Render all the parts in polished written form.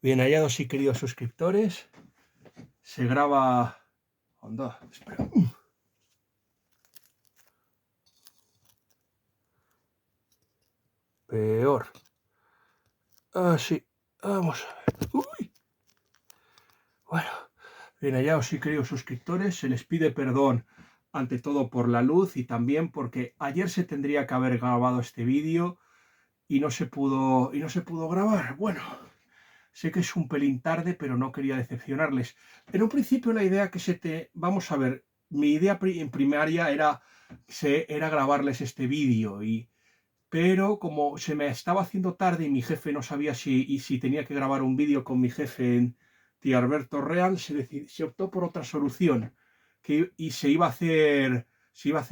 Bien hallados y queridos suscriptores, se graba... Onda, espera. Peor. Sí, vamos a ver. Uy. Bueno, bien hallados y queridos suscriptores, se les pide perdón ante todo por la luz y también porque ayer se tendría que haber grabado este vídeo y no se pudo grabar. Bueno, sé que es un pelín tarde, pero no quería decepcionarles. En un principio la idea Vamos a ver, mi idea en primaria era grabarles este vídeo, pero como se me estaba haciendo tarde y mi jefe no sabía si tenía que grabar un vídeo con mi jefe en Tío Alberto Real, se optó por otra solución, y se iba a hacer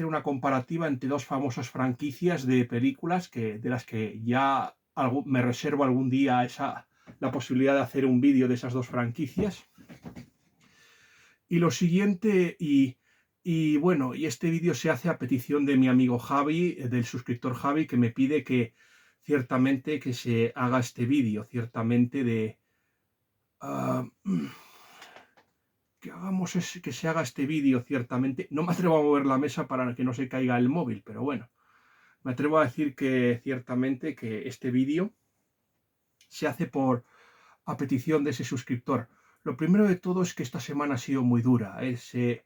una comparativa entre dos famosas franquicias de películas de las que ya me reservo algún día la posibilidad de hacer un vídeo de esas dos franquicias. Y lo siguiente, y este vídeo se hace a petición de mi amigo Javi, del suscriptor Javi, que me pide ciertamente que se haga este vídeo, ciertamente ah, que se haga este vídeo, ciertamente. No me atrevo a mover la mesa para que no se caiga el móvil, pero bueno, me atrevo a decir que ciertamente que este vídeo se hace a petición de ese suscriptor. Lo primero de todo es que esta semana ha sido muy dura. He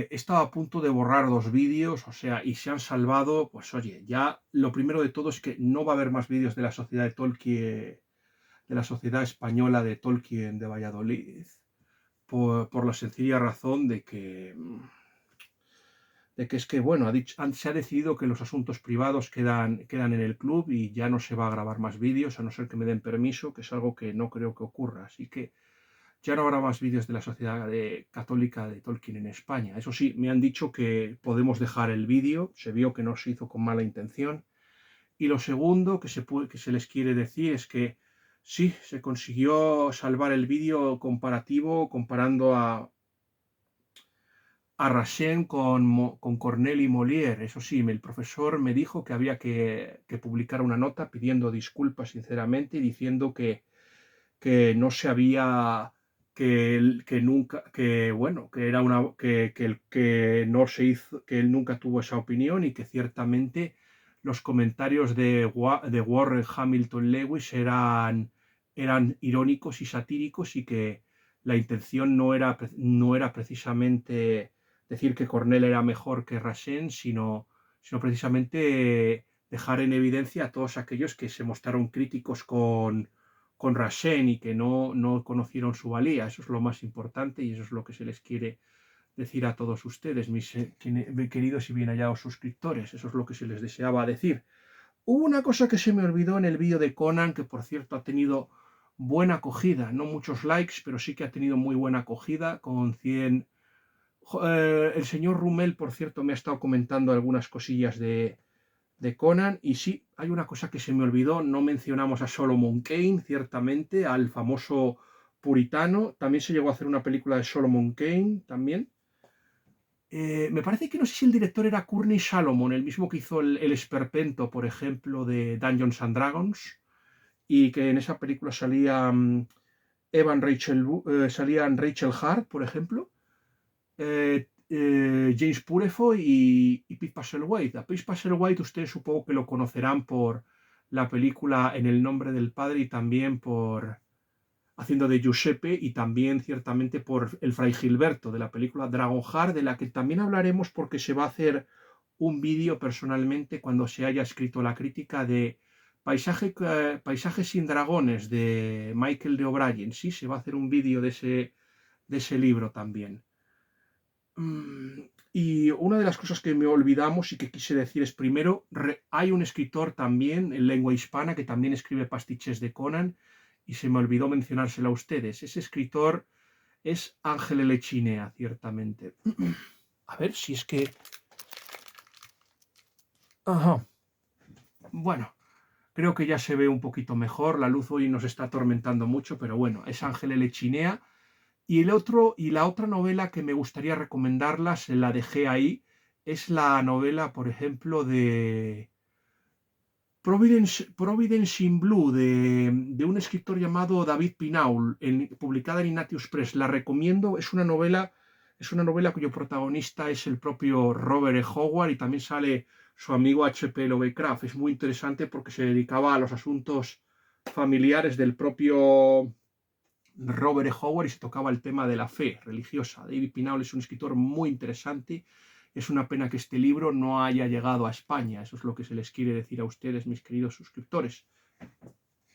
estado a punto de borrar dos vídeos, o sea, y se han salvado. Pues oye, ya lo primero de todo es que no va a haber más vídeos de la Sociedad de Tolkien, de la Sociedad Española de Tolkien de Valladolid, por la sencilla razón de que es que, bueno, se ha decidido que los asuntos privados quedan en el club y ya no se va a grabar más vídeos, a no ser que me den permiso, que es algo que no creo que ocurra. Así que ya no habrá más vídeos de la Sociedad Católica de Tolkien en España. Eso sí, me han dicho que podemos dejar el vídeo, se vio que no se hizo con mala intención. Y lo segundo que se les quiere decir es que sí, se consiguió salvar el vídeo comparativo comparando a Racine con Cornell y Molière. Eso sí, el profesor me dijo que había que publicar una nota pidiendo disculpas sinceramente y diciendo que no se había, que nunca, que bueno, que era una, que no se hizo, que él nunca tuvo esa opinión y que ciertamente los comentarios de Warren Hamilton Lewis eran irónicos y satíricos y que la intención no era precisamente decir que Cornell era mejor que Racine, sino precisamente dejar en evidencia a todos aquellos que se mostraron críticos con Racine y que no conocieron su valía. Eso es lo más importante y eso es lo que se les quiere decir a todos ustedes, mis queridos y bien hallados suscriptores. Eso es lo que se les deseaba decir. Hubo una cosa que se me olvidó en el vídeo de Conan, que por cierto ha tenido buena acogida, no muchos likes, pero sí que ha tenido muy buena acogida, con 100... el señor Rumel, por cierto, me ha estado comentando algunas cosillas de Conan, y sí, hay una cosa que se me olvidó, no mencionamos a Solomon Kane, ciertamente, al famoso puritano. También se llegó a hacer una película de Solomon Kane, también. Me parece que no sé si el director era Courtney Salomon, el mismo que hizo el Esperpento, por ejemplo, de Dungeons and Dragons, y que en esa película salían Rachel Hart, por ejemplo, James Purefoy y Pete Pastelwaite. A Pete Pastelwaite ustedes supongo que lo conocerán por la película En el nombre del padre y también por haciendo de Giuseppe y también ciertamente por el Fray Gilberto de la película Dragonheart, de la que también hablaremos porque se va a hacer un vídeo personalmente cuando se haya escrito la crítica de Paisajes sin dragones de Michael de O'Brien. Sí, se va a hacer un vídeo de ese libro también. Y una de las cosas que me olvidamos y que quise decir es, primero, hay un escritor también en lengua hispana que también escribe pastiches de Conan y se me olvidó mencionárselo a ustedes. Ese escritor es Ángel L. Chinea, ciertamente. A ver si es que... Ajá. Bueno, creo que ya se ve un poquito mejor. La luz hoy nos está atormentando mucho, pero bueno, es Ángel L. Chinea. Y la otra novela que me gustaría recomendarla, se la dejé ahí, es la novela, por ejemplo, Providence in Blue, de un escritor llamado David Pinault, publicada en Ignatius Press. La recomiendo, es una novela cuyo protagonista es el propio Robert E. Howard y también sale su amigo H.P. Lovecraft. Es muy interesante porque se dedicaba a los asuntos familiares del propio Robert E. Howard y se tocaba el tema de la fe religiosa. David Pinault es un escritor muy interesante. Es una pena que este libro no haya llegado a España. Eso es lo que se les quiere decir a ustedes, mis queridos suscriptores.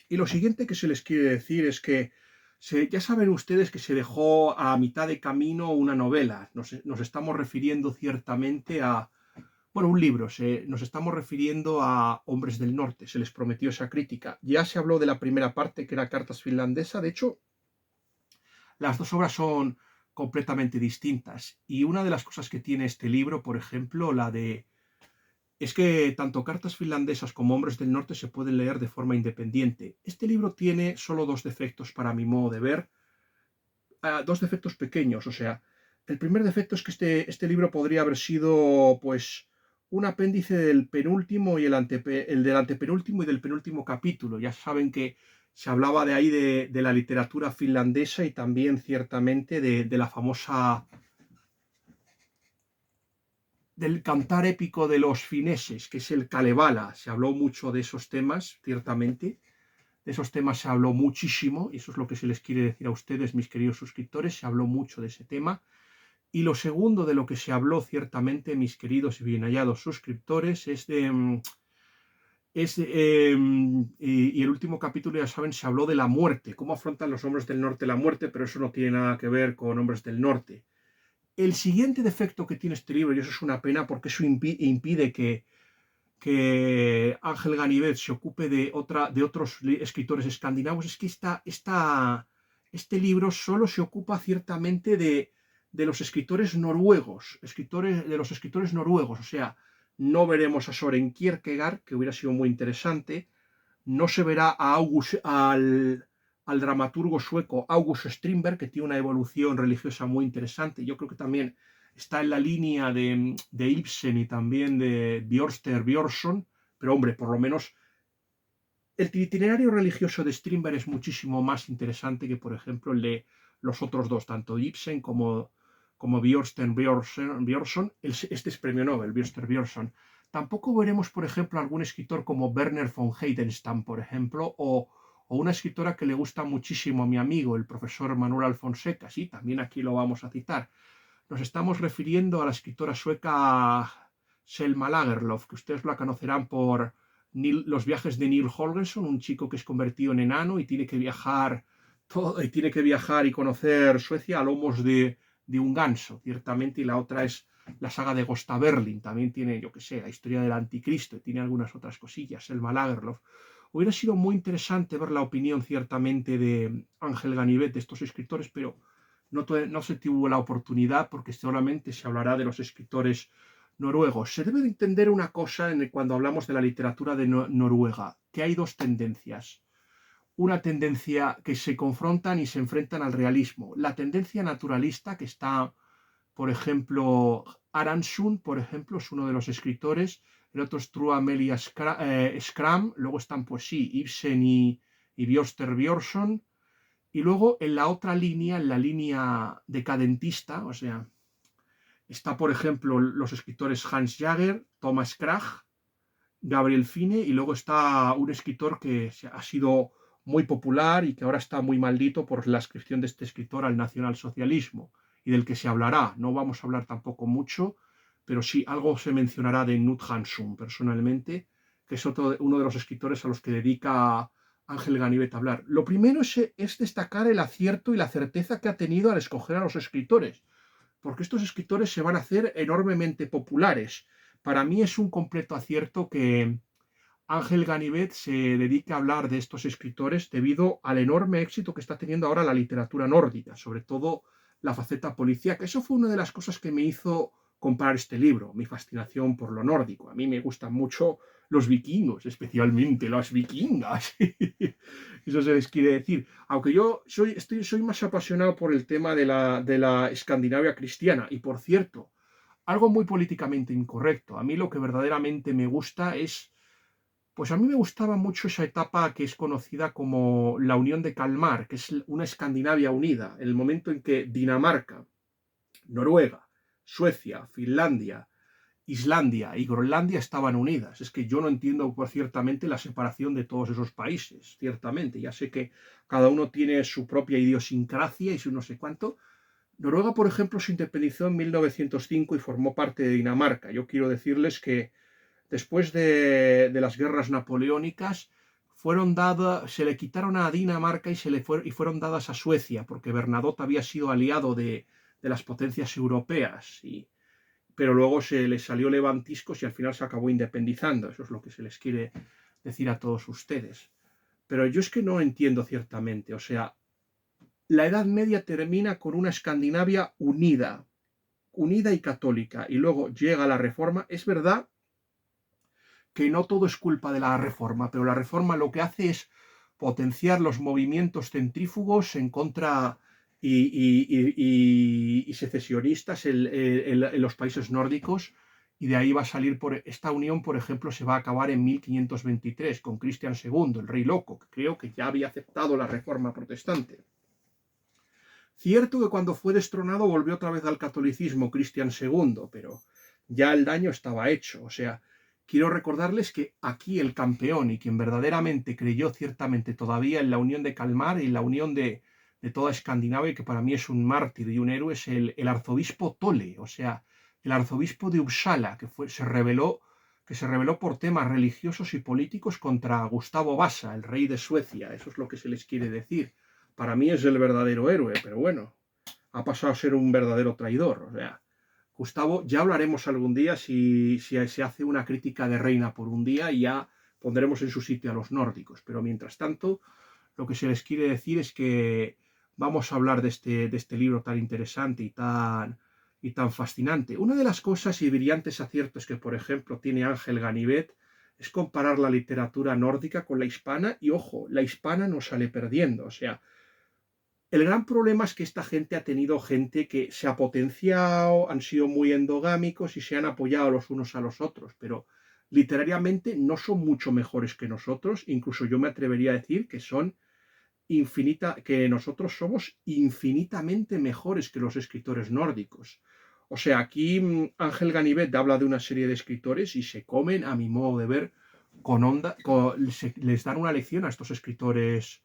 Y lo siguiente que se les quiere decir es que ya saben ustedes que se dejó a mitad de camino una novela. Nos estamos refiriendo ciertamente a, bueno, un libro. Nos estamos refiriendo a Hombres del Norte. Se les prometió esa crítica. Ya se habló de la primera parte, que era Cartas Finlandesa. De hecho, las dos obras son completamente distintas. Y una de las cosas que tiene este libro, por ejemplo, es que tanto Cartas Finlandesas como Hombres del Norte se pueden leer de forma independiente. Este libro tiene solo dos defectos para mi modo de ver, dos defectos pequeños. O sea, el primer defecto es que este libro podría haber sido, pues, un apéndice del penúltimo y el del antepenúltimo y del penúltimo capítulo. Ya saben que se hablaba de ahí de la literatura finlandesa y también ciertamente de la famosa, del cantar épico de los fineses, que es el Kalevala. Se habló mucho de esos temas, ciertamente. De esos temas se habló muchísimo, y eso es lo que se les quiere decir a ustedes, mis queridos suscriptores. Se habló mucho de ese tema. Y lo segundo de lo que se habló ciertamente, mis queridos y bien hallados suscriptores, y el último capítulo, ya saben, se habló de la muerte, cómo afrontan los hombres del norte la muerte, pero eso no tiene nada que ver con hombres del norte. El siguiente defecto que tiene este libro, y eso es una pena porque eso impide que Ángel Ganivet se ocupe de otros escritores escandinavos, es que este libro solo se ocupa ciertamente de los escritores noruegos, o sea, no veremos a Soren Kierkegaard, que hubiera sido muy interesante, no se verá al dramaturgo sueco August Strindberg, que tiene una evolución religiosa muy interesante. Yo creo que también está en la línea de Ibsen y también de Björster Björnsson, pero hombre, por lo menos el itinerario religioso de Strindberg es muchísimo más interesante que, por ejemplo, el de los otros dos, tanto Ibsen como Björster Björnsson. Este es premio Nobel, Björster Björnsson. Tampoco veremos, por ejemplo, algún escritor como Werner von Heidenstam, por ejemplo, o una escritora que le gusta muchísimo a mi amigo, el profesor Manuel Alfonseca. Sí, también aquí lo vamos a citar. Nos estamos refiriendo a la escritora sueca Selma Lagerlöf, que ustedes la conocerán por los viajes de Neil Holgersson, un chico que es convertido en enano y tiene que viajar y conocer Suecia a lomos de un ganso, ciertamente, y la otra es la saga de Gosta Berling, también tiene, yo que sé, la historia del anticristo y tiene algunas otras cosillas, Selma Lagerlöf. Hubiera sido muy interesante ver la opinión, ciertamente, de Ángel Ganivet, de estos escritores, pero no se tuvo la oportunidad porque solamente se hablará de los escritores noruegos. Se debe de entender una cosa cuando hablamos de la literatura de Noruega, que hay dos tendencias. Una tendencia que se confrontan y se enfrentan al realismo. La tendencia naturalista, que está, por ejemplo, Aransson, por ejemplo, es uno de los escritores. El otro es Trua Amelia Skram. Luego están, pues sí, Ibsen y Björster Björnsson. Y luego en la otra línea, en la línea decadentista, o sea, está, por ejemplo, los escritores Hans Jager, Thomas Krag, Gabriel Fine, y luego está un escritor que ha sido muy popular y que ahora está muy maldito por la adscripción de este escritor al nacionalsocialismo y del que se hablará. No vamos a hablar tampoco mucho, pero sí algo se mencionará de Knut Hamsun personalmente, que es uno de los escritores a los que dedica Ángel Ganivet a hablar. Lo primero es destacar el acierto y la certeza que ha tenido al escoger a los escritores, porque estos escritores se van a hacer enormemente populares. Para mí es un completo acierto que Ángel Ganivet se dedica a hablar de estos escritores debido al enorme éxito que está teniendo ahora la literatura nórdica, sobre todo la faceta policíaca. Eso fue una de las cosas que me hizo comprar este libro, mi fascinación por lo nórdico. A mí me gustan mucho los vikingos, especialmente las vikingas. Eso se les quiere decir. Aunque yo soy más apasionado por el tema de la Escandinavia cristiana. Y por cierto, algo muy políticamente incorrecto. A mí lo que verdaderamente me gusta es Pues a mí me gustaba mucho esa etapa que es conocida como la Unión de Kalmar, que es una Escandinavia unida, el momento en que Dinamarca, Noruega, Suecia, Finlandia, Islandia y Groenlandia estaban unidas. Es que yo no entiendo pues, ciertamente la separación de todos esos países, ciertamente. Ya sé que cada uno tiene su propia idiosincrasia y su no sé cuánto. Noruega, por ejemplo, se independizó en 1905 y formó parte de Dinamarca. Yo quiero decirles que después de las guerras napoleónicas se le quitaron a Dinamarca y fueron dadas a Suecia, porque Bernadotte había sido aliado de las potencias europeas pero luego se les salió levantiscos y al final se acabó independizando. Eso es lo que se les quiere decir a todos ustedes. Pero yo es que no entiendo ciertamente. O sea, la Edad Media termina con una Escandinavia unida, unida y católica, y luego llega la Reforma. Es verdad que no todo es culpa de la Reforma, pero la Reforma lo que hace es potenciar los movimientos centrífugos en contra y secesionistas en los países nórdicos, y de ahí va a salir esta unión, por ejemplo, se va a acabar en 1523 con Cristian II, el rey loco, que creo que ya había aceptado la reforma protestante. Cierto que cuando fue destronado volvió otra vez al catolicismo Cristian II, pero ya el daño estaba hecho. O sea, quiero recordarles que aquí el campeón y quien verdaderamente creyó ciertamente todavía en la unión de Kalmar y en la unión de toda Escandinavia, que para mí es un mártir y un héroe, es el arzobispo Tole, o sea, el arzobispo de Uppsala, que se rebeló por temas religiosos y políticos contra Gustavo Vasa, el rey de Suecia. Eso es lo que se les quiere decir. Para mí es el verdadero héroe, pero bueno, ha pasado a ser un verdadero traidor. O sea, Gustavo, ya hablaremos algún día si se hace una crítica de Reina por un día y ya pondremos en su sitio a los nórdicos. Pero mientras tanto, lo que se les quiere decir es que vamos a hablar de este libro tan interesante y tan fascinante. Una de las cosas y brillantes aciertos que, por ejemplo, tiene Ángel Ganivet es comparar la literatura nórdica con la hispana y, ojo, la hispana no sale perdiendo. O sea, el gran problema es que esta gente ha tenido gente que se ha potenciado, han sido muy endogámicos y se han apoyado los unos a los otros, pero literariamente no son mucho mejores que nosotros, incluso yo me atrevería a decir que que nosotros somos infinitamente mejores que los escritores nórdicos. O sea, aquí Ángel Ganivet habla de una serie de escritores y se comen, a mi modo de ver, con onda, les dan una lección a estos escritores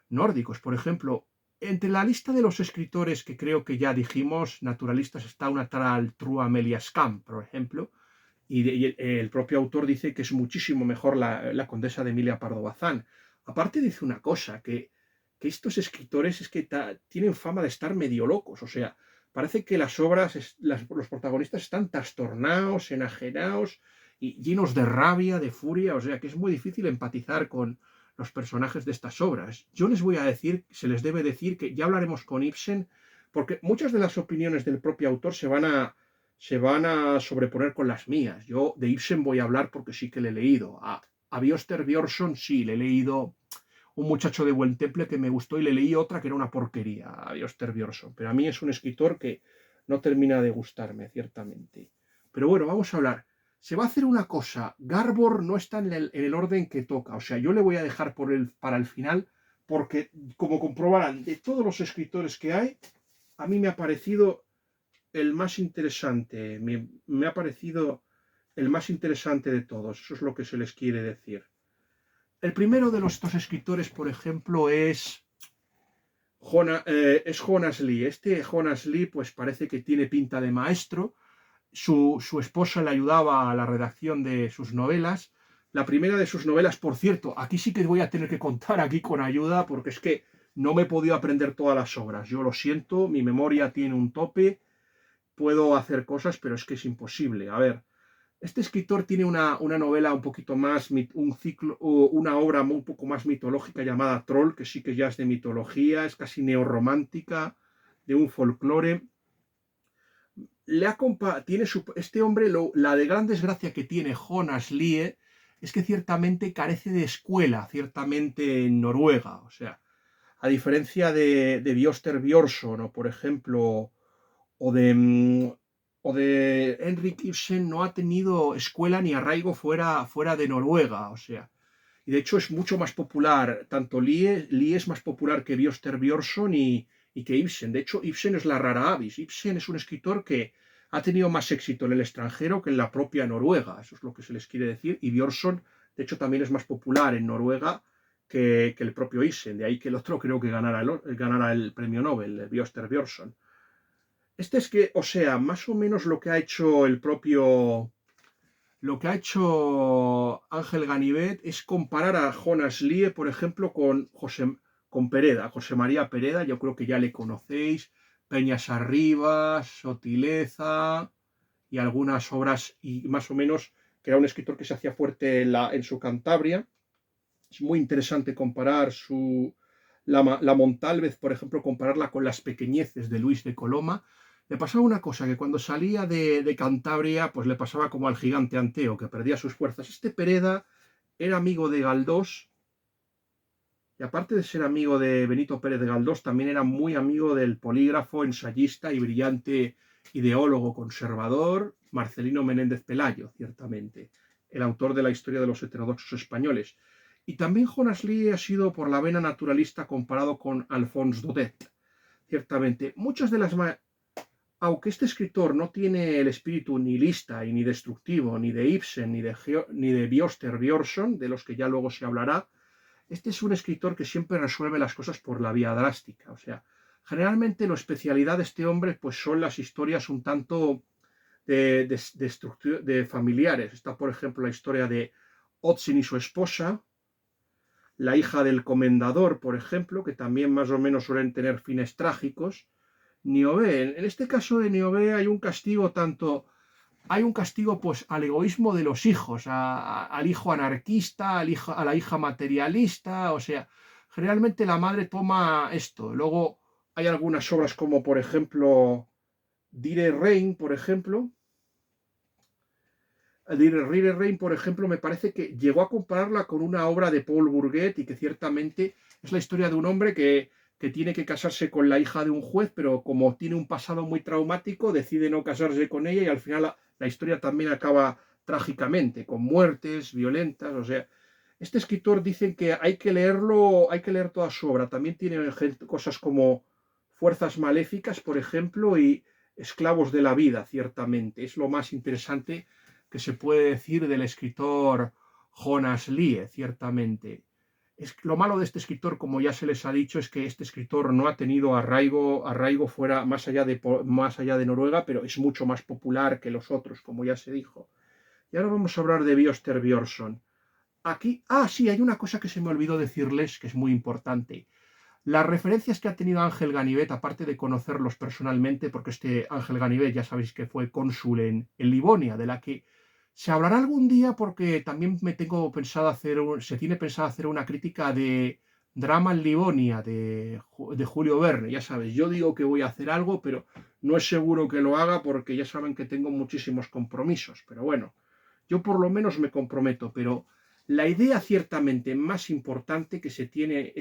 nórdicos. Por ejemplo, entre la lista de los escritores que creo que ya dijimos, naturalistas, está una tal Trua Amelia Skam, por ejemplo, y el propio autor dice que es muchísimo mejor la condesa de Emilia Pardo Bazán. Aparte dice una cosa, que estos escritores es que tienen fama de estar medio locos, o sea, parece que las obras, los protagonistas están trastornados, enajenados y llenos de rabia, de furia, o sea, que es muy difícil empatizar con los personajes de estas obras. Yo les voy a decir, se les debe decir que ya hablaremos con Ibsen, porque muchas de las opiniones del propio autor se van a sobreponer con las mías. Yo de Ibsen voy a hablar porque sí que le he leído. A Björster Björnsson sí, le he leído Un muchacho de buen temple que me gustó y le leí otra que era una porquería, a Björster Björnsson. Pero a mí es un escritor que no termina de gustarme, ciertamente. Pero bueno, vamos a hablar. Se va a hacer una cosa. Garbor no está en el orden que toca. O sea, yo le voy a dejar para el final porque, como comprobarán, de todos los escritores que hay, a mí me ha parecido el más interesante. Me ha parecido el más interesante de todos. Eso es lo que se les quiere decir. El primero de estos escritores, por ejemplo, es Jonas Lee. Este Jonas Lee, pues parece que tiene pinta de maestro. Su esposa le ayudaba a la redacción de sus novelas. La primera de sus novelas, por cierto, aquí sí que voy a tener que contar aquí con ayuda, porque es que no me he podido aprender todas las obras. Yo lo siento, mi memoria tiene un tope. Puedo hacer cosas, pero es que es imposible. A ver, este escritor tiene una novela un poquito más, un ciclo, una obra un poco más mitológica llamada Troll, que sí que ya es de mitología, es casi neorromántica, de un folclore. Este hombre, la de gran desgracia que tiene Jonas Lie es que ciertamente carece de escuela, ciertamente en Noruega. O sea, a diferencia de Björster Björnsson, o por ejemplo, o de o de Henrik Ibsen no ha tenido escuela ni arraigo fuera de Noruega, o sea, y de hecho es mucho más popular, tanto Lie es más popular que Bjørster Bjørnson y que Ibsen. De hecho, Ibsen es la rara avis. Ibsen es un escritor que ha tenido más éxito en el extranjero que en la propia Noruega, eso es lo que se les quiere decir, y Bjørnson, de hecho, también es más popular en Noruega que el propio Ibsen, de ahí que el otro creo que ganara el premio Nobel, Bjørster Bjørnson. Este es que, o sea, más o menos lo que ha hecho lo que ha hecho Ángel Ganivet es comparar a Jonas Lie, por ejemplo, con Pereda, José María Pereda, yo creo que ya le conocéis, Peñas Arribas, Sotileza y algunas obras, y más o menos, que era un escritor que se hacía fuerte en su Cantabria. Es muy interesante comparar la Montalvez, por ejemplo, compararla con las pequeñeces de Luis de Coloma. Le pasaba una cosa, que cuando salía de Cantabria, pues le pasaba como al gigante Anteo, que perdía sus fuerzas. Este Pereda era amigo de Galdós, y aparte de ser amigo de Benito Pérez de Galdós, también era muy amigo del polígrafo, ensayista y brillante ideólogo conservador Marcelino Menéndez Pelayo, ciertamente, el autor de la historia de los heterodoxos españoles. Y también Jonas Lie ha sido por la vena naturalista comparado con Alphonse Daudet. Ciertamente, muchas de las... Aunque este escritor no tiene el espíritu nihilista y ni destructivo ni de Ibsen ni de Bjørster Bjørnson, de los que ya luego se hablará, este es un escritor que siempre resuelve las cosas por la vía drástica. O sea, generalmente la especialidad de este hombre pues son las historias un tanto de familiares. Está, por ejemplo, la historia de Otzin y su esposa, la hija del comendador, por ejemplo, que también más o menos suelen tener fines trágicos. Niobé, en este caso de Niobé hay un castigo pues al egoísmo de los hijos, al hijo anarquista, a la hija materialista, o sea, generalmente la madre toma esto. Luego hay algunas obras como por ejemplo Dire Rein, por ejemplo, Rire Rain, por ejemplo, me parece que llegó a compararla con una obra de Paul Bourget y que ciertamente es la historia de un hombre que tiene que casarse con la hija de un juez, pero como tiene un pasado muy traumático, decide no casarse con ella y al final la historia también acaba trágicamente, con muertes violentas. O sea, este escritor dicen que hay que leerlo, hay que leer toda su obra. También tiene cosas como Fuerzas Maléficas, por ejemplo, y Esclavos de la Vida, ciertamente. Es lo más interesante que se puede decir del escritor Jonas Lie, ciertamente. Lo malo de este escritor, como ya se les ha dicho, es que este escritor no ha tenido arraigo fuera, más allá de Noruega, pero es mucho más popular que los otros, como ya se dijo. Y ahora vamos a hablar de Bjørster Bjørnson. Aquí, sí, hay una cosa que se me olvidó decirles, que es muy importante. Las referencias que ha tenido Ángel Ganivet, aparte de conocerlos personalmente, porque este Ángel Ganivet ya sabéis que fue cónsul en Livonia, de la que se hablará algún día porque también se tiene pensado hacer una crítica de Drama en Livonia de Julio Verne. Ya sabes, yo digo que voy a hacer algo, pero no es seguro que lo haga porque ya saben que tengo muchísimos compromisos. Pero bueno, yo por lo menos me comprometo, pero la idea ciertamente más importante que se tiene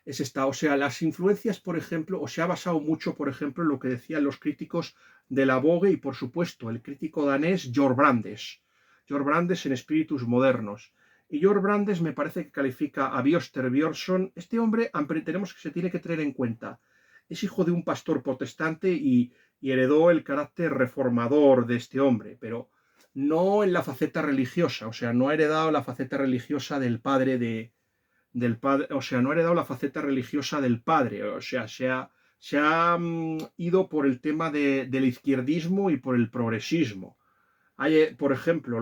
o sea, las influencias, por ejemplo, o se ha basado mucho, por ejemplo, en lo que decían los críticos de la Vogue y, por supuesto, el crítico danés Georg Brandes. Georg Brandes en Espíritus Modernos. Y Georg Brandes me parece que califica a Bjørster Bjørnson. Este hombre, tenemos que se tiene que tener en cuenta, es hijo de un pastor protestante y heredó el carácter reformador de este hombre, pero no en la faceta religiosa, o sea, no ha heredado la faceta religiosa del padre, o sea, no ha heredado la faceta religiosa del padre, o sea, se ha ido por el tema del izquierdismo y por el progresismo. Por ejemplo,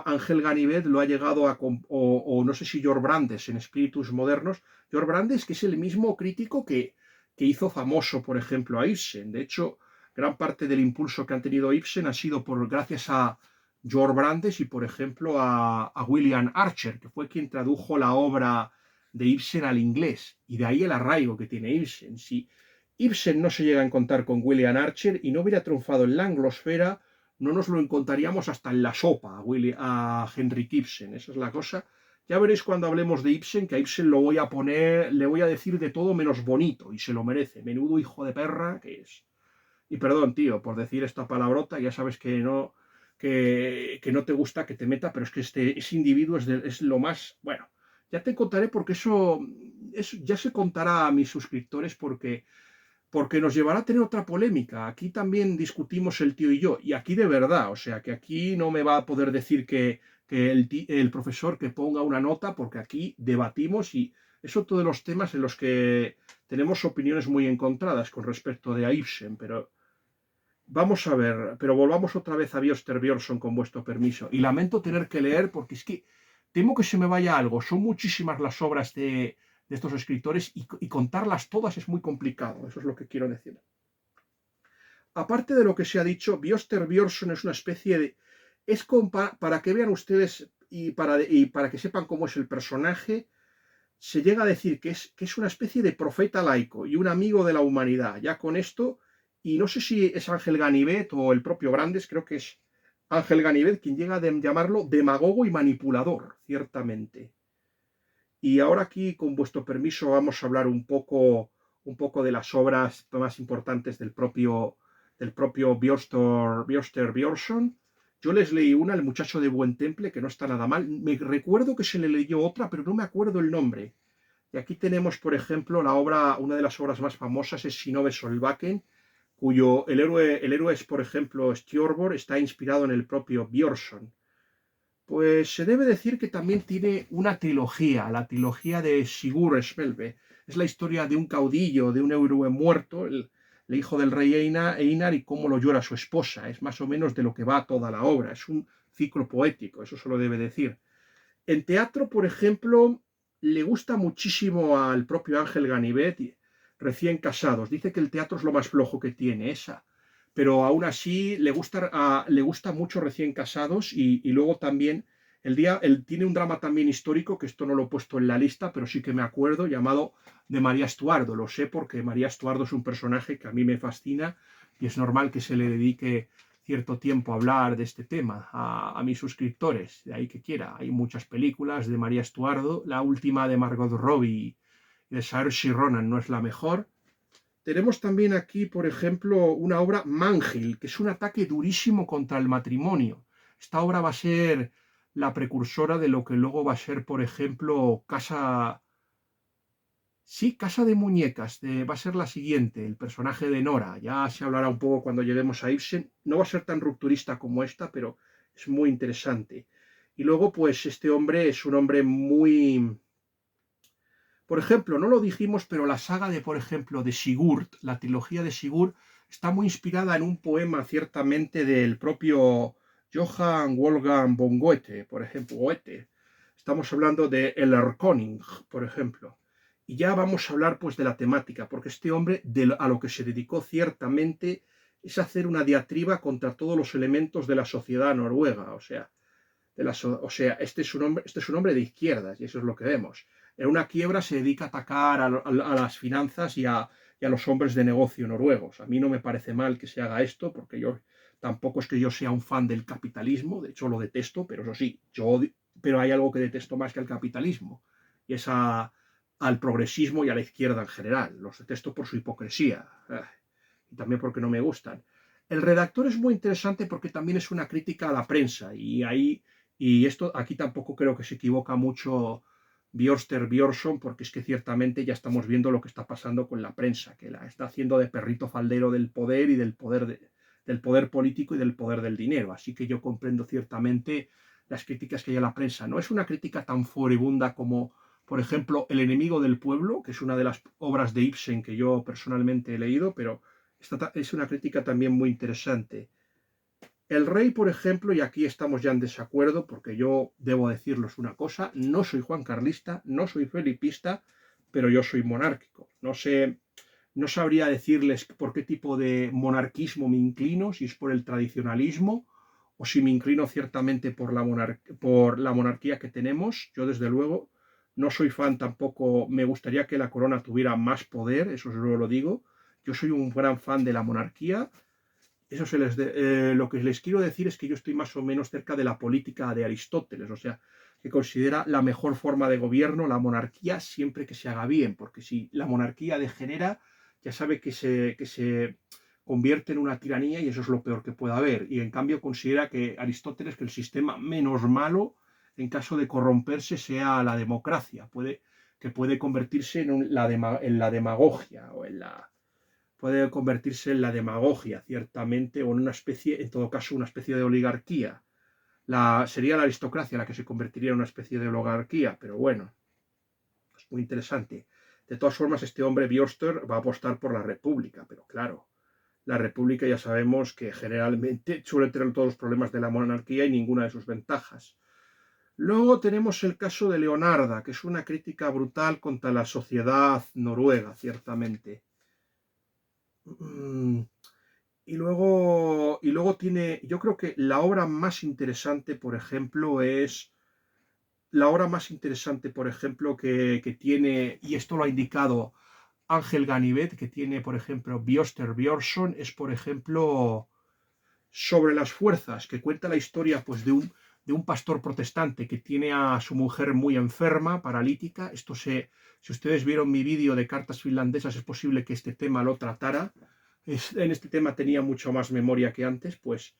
Ángel Ganivet lo ha llegado o no sé si Georg Brandes en Espíritus Modernos, Georg Brandes que es el mismo crítico que hizo famoso, por ejemplo, a Ibsen. De hecho, gran parte del impulso que han tenido Ibsen ha sido gracias a Georg Brandes y, por ejemplo, a William Archer, que fue quien tradujo la obra de Ibsen al inglés, y de ahí el arraigo que tiene Ibsen. Si Ibsen no se llega a encontrar con William Archer y no hubiera triunfado en la anglosfera, no nos lo encontraríamos hasta en la sopa a Henrik Ibsen. Esa es la cosa. Ya veréis cuando hablemos de Ibsen, que a Ibsen le voy a decir de todo menos bonito, y se lo merece. Menudo hijo de perra que es. y perdón, tío, por decir esta palabrota, ya sabes que no te gusta que te meta, pero es que ese individuo es lo más, bueno, ya te contaré porque eso ya se contará a mis suscriptores porque nos llevará a tener otra polémica. Aquí también discutimos el tío y yo, y aquí de verdad, o sea, que aquí no me va a poder decir que el profesor que ponga una nota, porque aquí debatimos y es otro de los temas en los que tenemos opiniones muy encontradas con respecto de Ibsen, pero vamos a ver, pero volvamos otra vez a Bioster Bjornsson con vuestro permiso. Y lamento tener que leer porque es que temo que se me vaya algo. Son muchísimas las obras de estos escritores y contarlas todas es muy complicado. Eso es lo que quiero decir. Aparte de lo que se ha dicho, Bioster Bjornsson es una especie de... Es para que vean ustedes y para que sepan cómo es el personaje, se llega a decir que es una especie de profeta laico y un amigo de la humanidad. Ya con esto, y no sé si es Ángel Ganivet o el propio Brandes, creo que es Ángel Ganivet quien llega a llamarlo demagogo y manipulador, ciertamente. Y ahora aquí, con vuestro permiso, vamos a hablar un poco de las obras más importantes del propio Björster Björnsson. Yo les leí una, El muchacho de buen temple, que no está nada mal. Me recuerdo que se le leyó otra, pero no me acuerdo el nombre. Y aquí tenemos, por ejemplo, una de las obras más famosas es Synnöve Solbakken, cuyo el héroe es, por ejemplo, Stjorbor, está inspirado en el propio Björnsson. Pues se debe decir que también tiene una trilogía, la trilogía de Sigurd Smelve. Es la historia de un caudillo, de un héroe muerto, el hijo del rey Einar, y cómo lo llora su esposa. Es más o menos de lo que va toda la obra. Es un ciclo poético, eso se lo debe decir. En teatro, por ejemplo, le gusta muchísimo al propio Ángel Ganivet, recién casados. Dice que el teatro es lo más flojo que tiene, esa. Pero aún así le gusta mucho recién casados y luego también él tiene un drama también histórico, que esto no lo he puesto en la lista, pero sí que me acuerdo, llamado de María Estuardo. Lo sé porque María Estuardo es un personaje que a mí me fascina y es normal que se le dedique cierto tiempo a hablar de este tema a mis suscriptores, de ahí que quiera. Hay muchas películas de María Estuardo, la última de Margot Robbie y de Saoirse Ronan no es la mejor. Tenemos también aquí, por ejemplo, una obra Mangel, que es un ataque durísimo contra el matrimonio. Esta obra va a ser la precursora de lo que luego va a ser, por ejemplo, Casa de Muñecas, va a ser la siguiente, el personaje de Nora. Ya se hablará un poco cuando lleguemos a Ibsen. No va a ser tan rupturista como esta, pero es muy interesante. Y luego, pues, este hombre es un hombre muy... Por ejemplo, no lo dijimos, pero la saga de, por ejemplo, de Sigurd, la trilogía de Sigurd, está muy inspirada en un poema, ciertamente, del propio Johann Wolfgang von Goethe, por ejemplo, Goethe. Estamos hablando de El Erlkönig, por ejemplo. Y ya vamos a hablar pues de la temática, porque este hombre a lo que se dedicó ciertamente es hacer una diatriba contra todos los elementos de la sociedad noruega. Este es un hombre de izquierdas, y eso es lo que vemos. En una quiebra se dedica a atacar a las finanzas y a los hombres de negocio noruegos. A mí no me parece mal que se haga esto, porque yo tampoco es que yo sea un fan del capitalismo, de hecho lo detesto, pero eso sí, pero hay algo que detesto más que el capitalismo, y es al progresismo y a la izquierda en general. Los detesto por su hipocresía, y también porque no me gustan. El redactor es muy interesante porque también es una crítica a la prensa, y esto aquí tampoco creo que se equivoca mucho Björster Björnsson, porque es que ciertamente ya estamos viendo lo que está pasando con la prensa, que la está haciendo de perrito faldero del poder y del poder político y del poder del dinero. Así que yo comprendo ciertamente las críticas que hay a la prensa. No es una crítica tan furibunda como, por ejemplo, El enemigo del pueblo, que es una de las obras de Ibsen que yo personalmente he leído, pero esta es una crítica también muy interesante. El rey, por ejemplo, y aquí estamos ya en desacuerdo, porque yo debo decirles una cosa, no soy juancarlista, no soy felipista, pero yo soy monárquico. No sabría decirles por qué tipo de monarquismo me inclino, si es por el tradicionalismo o si me inclino ciertamente por la monarquía que tenemos. Yo, desde luego, no soy fan tampoco, me gustaría que la corona tuviera más poder, eso lo digo. Yo soy un gran fan de la monarquía. Lo que les quiero decir es que yo estoy más o menos cerca de la política de Aristóteles, o sea, que considera la mejor forma de gobierno la monarquía siempre que se haga bien, porque si la monarquía degenera, ya sabe que se convierte en una tiranía y eso es lo peor que puede haber. Y en cambio considera que Aristóteles que el sistema menos malo en caso de corromperse sea la democracia, que puede convertirse en la demagogia o puede convertirse en la demagogia, ciertamente, o en una especie, en todo caso, una especie de oligarquía. Sería la aristocracia la que se convertiría en una especie de oligarquía, pero bueno, es muy interesante. De todas formas, este hombre, Bioster, va a apostar por la república, pero claro, la república ya sabemos que generalmente suele tener todos los problemas de la monarquía y ninguna de sus ventajas. Luego tenemos el caso de Leonarda, que es una crítica brutal contra la sociedad noruega, ciertamente. Y luego tiene, yo creo que la obra más interesante, por ejemplo, que tiene, y esto lo ha indicado Ángel Ganivet, que tiene, por ejemplo, Bjoster Björnsson, es, por ejemplo, sobre las fuerzas, que cuenta la historia pues, de un pastor protestante que tiene a su mujer muy enferma, paralítica. Si ustedes vieron mi vídeo de cartas finlandesas, es posible que este tema lo tratara. En este tema tenía mucho más memoria que antes, pues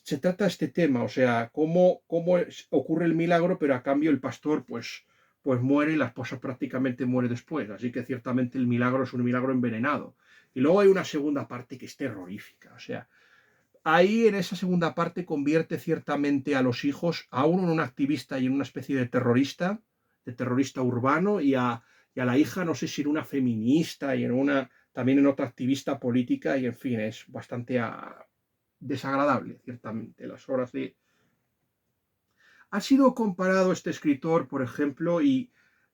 se trata este tema, o sea, cómo ocurre el milagro, pero a cambio el pastor pues muere y la esposa prácticamente muere después. Así que ciertamente el milagro es un milagro envenenado. Y luego hay una segunda parte que es terrorífica, o sea, ahí en esa segunda parte convierte ciertamente a los hijos, a uno en un activista y en una especie de terrorista urbano, y a la hija, no sé si en una feminista y también en otra activista política, y en fin, es bastante desagradable, ciertamente, las obras de... Ha sido comparado este escritor, por ejemplo, y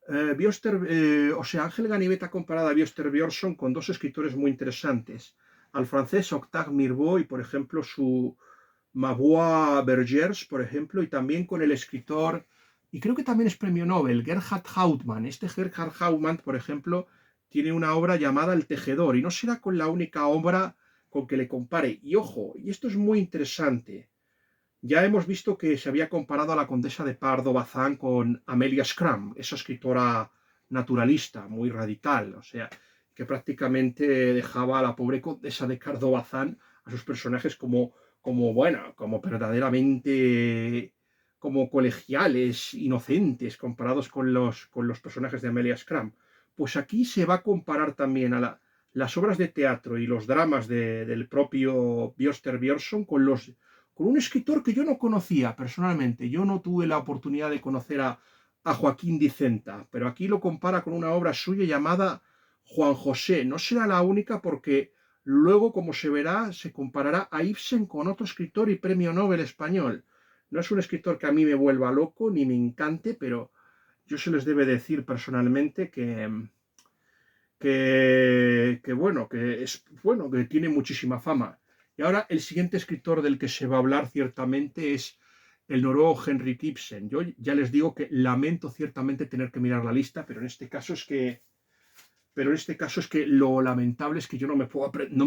Ángel Ganivet ha comparado a Bjoster Björnsson con dos escritores muy interesantes, al francés Octave Mirbeau y, por ejemplo, su Mavois Bergers, por ejemplo, y también con el escritor, y creo que también es premio Nobel, Gerhard Hauptmann. Este Gerhard Hauptmann, por ejemplo, tiene una obra llamada El Tejedor, y no será con la única obra con que le compare. Y ojo, y esto es muy interesante, ya hemos visto que se había comparado a la condesa de Pardo Bazán con Amelia Schramm, esa escritora naturalista, muy radical, o sea, que prácticamente dejaba a la pobre condesa de Pardo Bazán a sus personajes como verdaderamente como colegiales, inocentes, comparados con los personajes de Amelia Schramm. Pues aquí se va a comparar también a las obras de teatro y los dramas del propio Bjoster Björnsson con un escritor que yo no conocía personalmente. Yo no tuve la oportunidad de conocer a Joaquín Dicenta, pero aquí lo compara con una obra suya llamada Juan José. No será la única porque luego, como se verá, se comparará a Ibsen con otro escritor y premio Nobel español. No es un escritor que a mí me vuelva loco ni me encante, pero yo se les debe decir personalmente que tiene muchísima fama. Y ahora el siguiente escritor del que se va a hablar ciertamente es el noruego Henrik Ibsen. Yo ya les digo que lamento ciertamente tener que mirar la lista, pero en este caso es que lo lamentable es que yo no me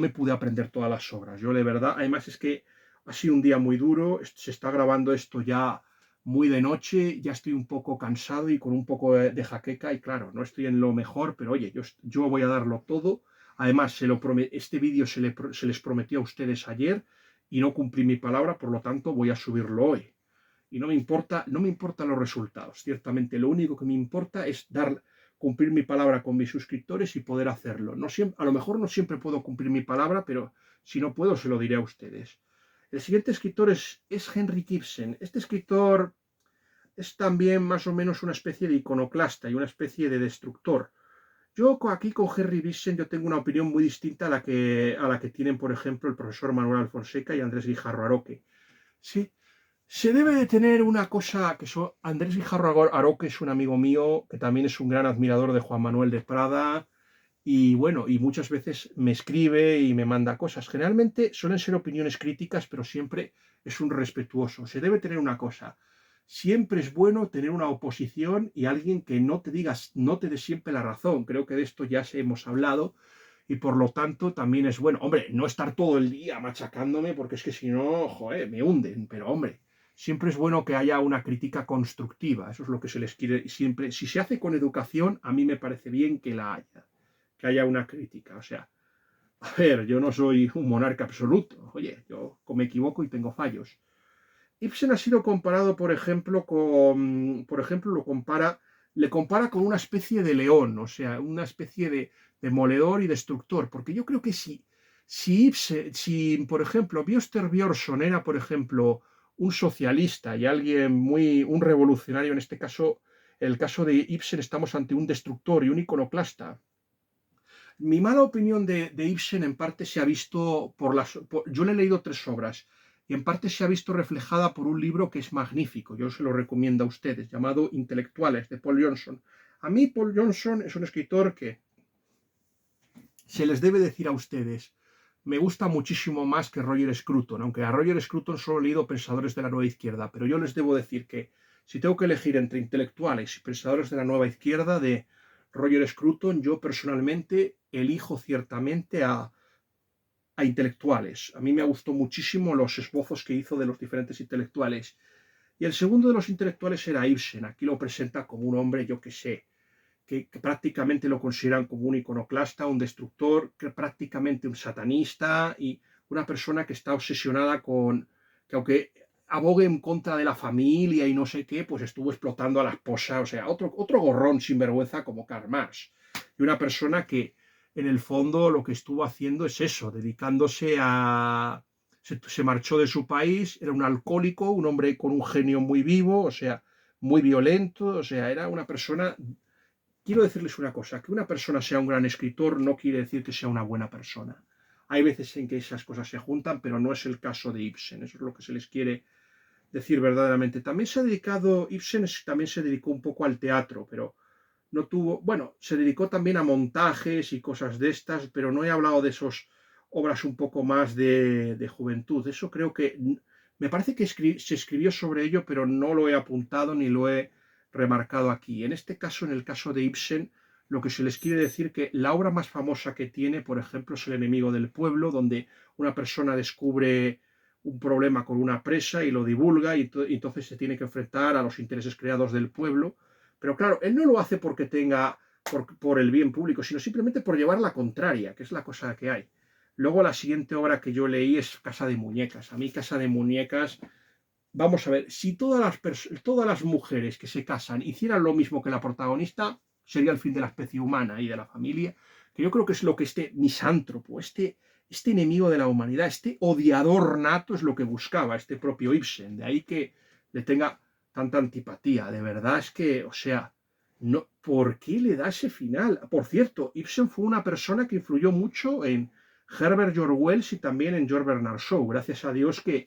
pude aprender todas las obras. Yo de verdad, además es que ha sido un día muy duro, se está grabando esto ya muy de noche, ya estoy un poco cansado y con un poco de jaqueca y claro, no estoy en lo mejor, pero oye, yo voy a darlo todo. Además, este vídeo se les prometió a ustedes ayer y no cumplí mi palabra, por lo tanto voy a subirlo hoy. Y no me importan los resultados, ciertamente. Lo único que me importa es cumplir mi palabra con mis suscriptores y poder hacerlo. A lo mejor no siempre puedo cumplir mi palabra, pero si no puedo, se lo diré a ustedes. El siguiente escritor es Henrik Ibsen. Este escritor es también más o menos una especie de iconoclasta y una especie de destructor. Yo aquí con Henrik Ibsen yo tengo una opinión muy distinta a la que tienen, por ejemplo, el profesor Manuel Alfonseca y Andrés Guijarro Aroque. Sí, se debe de tener una cosa Andrés Guijarro Aroque es un amigo mío que también es un gran admirador de Juan Manuel de Prada y bueno, y muchas veces me escribe y me manda cosas. Generalmente suelen ser opiniones críticas, pero siempre es un respetuoso. Se debe tener una cosa. Siempre es bueno tener una oposición y alguien que no te dé siempre la razón. Creo que de esto ya hemos hablado y por lo tanto también es bueno. Hombre, no estar todo el día machacándome porque es que si no, joder, me hunden. Pero hombre, siempre es bueno que haya una crítica constructiva. Eso es lo que se les quiere siempre. Si se hace con educación, a mí me parece bien que haya una crítica. O sea, A ver, yo no soy un monarca absoluto. Oye, yo me equivoco y tengo fallos. Ibsen ha sido comparado, por ejemplo, le compara con una especie de león, o sea, una especie de demoledor y destructor, porque yo creo que si por ejemplo, Björster Björnsson era, por ejemplo, un socialista y un revolucionario, en este caso, en el caso de Ibsen, estamos ante un destructor y un iconoclasta. Mi mala opinión de Ibsen en parte se ha visto yo le he leído 3 obras y en parte se ha visto reflejada por un libro que es magnífico, yo se lo recomiendo a ustedes, llamado Intelectuales, de Paul Johnson. A mí Paul Johnson es un escritor que se les debe decir a ustedes, me gusta muchísimo más que Roger Scruton, aunque a Roger Scruton solo he leído Pensadores de la Nueva Izquierda, pero yo les debo decir que si tengo que elegir entre intelectuales y pensadores de la Nueva Izquierda de Roger Scruton, yo personalmente elijo ciertamente a intelectuales. A mí me gustó muchísimo los esbozos que hizo de los diferentes intelectuales. Y el segundo de los intelectuales era Ibsen. Aquí lo presenta como un hombre, yo que sé, que prácticamente lo consideran como un iconoclasta, un destructor, que prácticamente un satanista y una persona que está obsesionada que aunque abogue en contra de la familia y no sé qué, pues estuvo explotando a la esposa, o sea, otro gorrón sinvergüenza como Karl Marx. Y una persona que en el fondo lo que estuvo haciendo es eso, dedicándose a... Se marchó de su país, era un alcohólico, un hombre con un genio muy vivo, o sea, muy violento, o sea, era una persona. Quiero decirles una cosa, que una persona sea un gran escritor no quiere decir que sea una buena persona. Hay veces en que esas cosas se juntan, pero no es el caso de Ibsen, eso es lo que se les quiere decir verdaderamente. Ibsen también se dedicó un poco al teatro, pero no tuvo, bueno, se dedicó también a montajes y cosas de estas, pero no he hablado de esas obras un poco más de juventud. Eso creo que, me parece que se escribió sobre ello, pero no lo he apuntado ni lo he remarcado aquí. En este caso, en el caso de Ibsen, lo que se les quiere decir que la obra más famosa que tiene, por ejemplo, es El enemigo del pueblo, donde una persona descubre un problema con una presa y lo divulga y entonces se tiene que enfrentar a los intereses creados del pueblo. Pero claro, él no lo hace porque por el bien público, sino simplemente por llevar la contraria, que es la cosa que hay. Luego la siguiente obra que yo leí es Casa de Muñecas. A mí Casa de Muñecas, vamos a ver, si todas las mujeres que se casan hicieran lo mismo que la protagonista, sería el fin de la especie humana y de la familia, que yo creo que es lo que este misántropo, este enemigo de la humanidad, este odiador nato es lo que buscaba este propio Ibsen. De ahí que le tenga tanta antipatía. De verdad es que, o sea, no, ¿por qué le da ese final? Por cierto, Ibsen fue una persona que influyó mucho en Herbert George Wells y también en George Bernard Shaw. Gracias a Dios que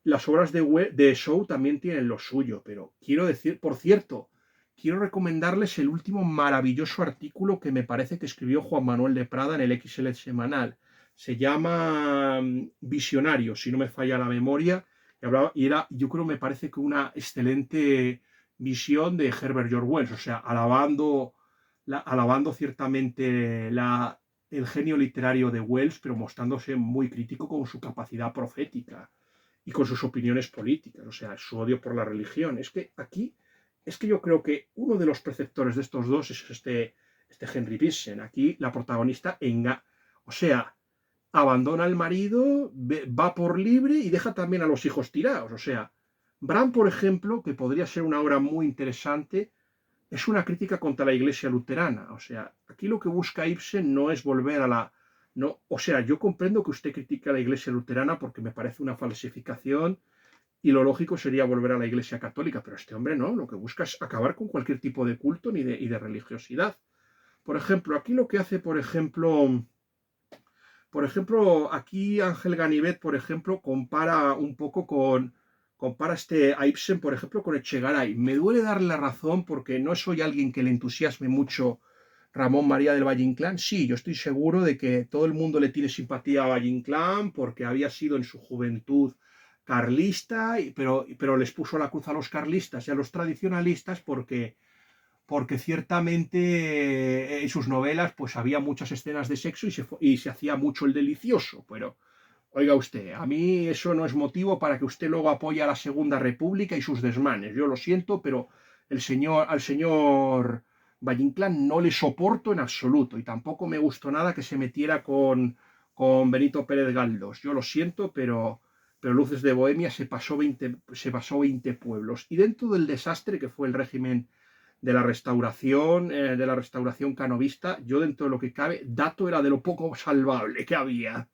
las obras de Shaw también tienen lo suyo, pero quiero decir, por cierto, quiero recomendarles el último maravilloso artículo que me parece que escribió Juan Manuel de Prada en el XL Semanal. Se llama Visionario, si no me falla la memoria, yo creo, me parece que una excelente visión de Herbert George Wells, o sea, alabando ciertamente el genio literario de Wells, pero mostrándose muy crítico con su capacidad profética y con sus opiniones políticas, o sea, su odio por la religión. Es que yo creo que uno de los preceptores de estos dos es este Henry Ibsen. Aquí la protagonista o sea, abandona al marido, va por libre y deja también a los hijos tirados. O sea, Bram, por ejemplo, que podría ser una obra muy interesante, es una crítica contra la iglesia luterana. O sea, aquí lo que busca Ibsen no es volver a la... No, o sea, yo comprendo que usted critica a la iglesia luterana porque me parece una falsificación y lo lógico sería volver a la iglesia católica, pero este hombre no, lo que busca es acabar con cualquier tipo de culto y de religiosidad. Por ejemplo, aquí lo que hace, aquí Ángel Ganivet, por ejemplo, compara un poco compara a Ibsen, por ejemplo, con Echegaray. Me duele darle la razón porque no soy alguien que le entusiasme mucho Ramón María del Valle Inclán. Sí, yo estoy seguro de que todo el mundo le tiene simpatía a Valle Inclán porque había sido en su juventud carlista, pero les puso la cruz a los carlistas y a los tradicionalistas porque ciertamente en sus novelas pues había muchas escenas de sexo y se hacía mucho el delicioso, pero oiga usted, a mí eso no es motivo para que usted luego apoye a la Segunda República y sus desmanes. Yo lo siento, pero al señor Valle Inclán no le soporto en absoluto y tampoco me gustó nada que se metiera con Benito Pérez Galdós. Yo lo siento, pero Luces de Bohemia se pasó 20 pueblos. Y dentro del desastre que fue el régimen de la restauración canovista, yo dentro de lo que cabe, Dato era de lo poco salvable que había,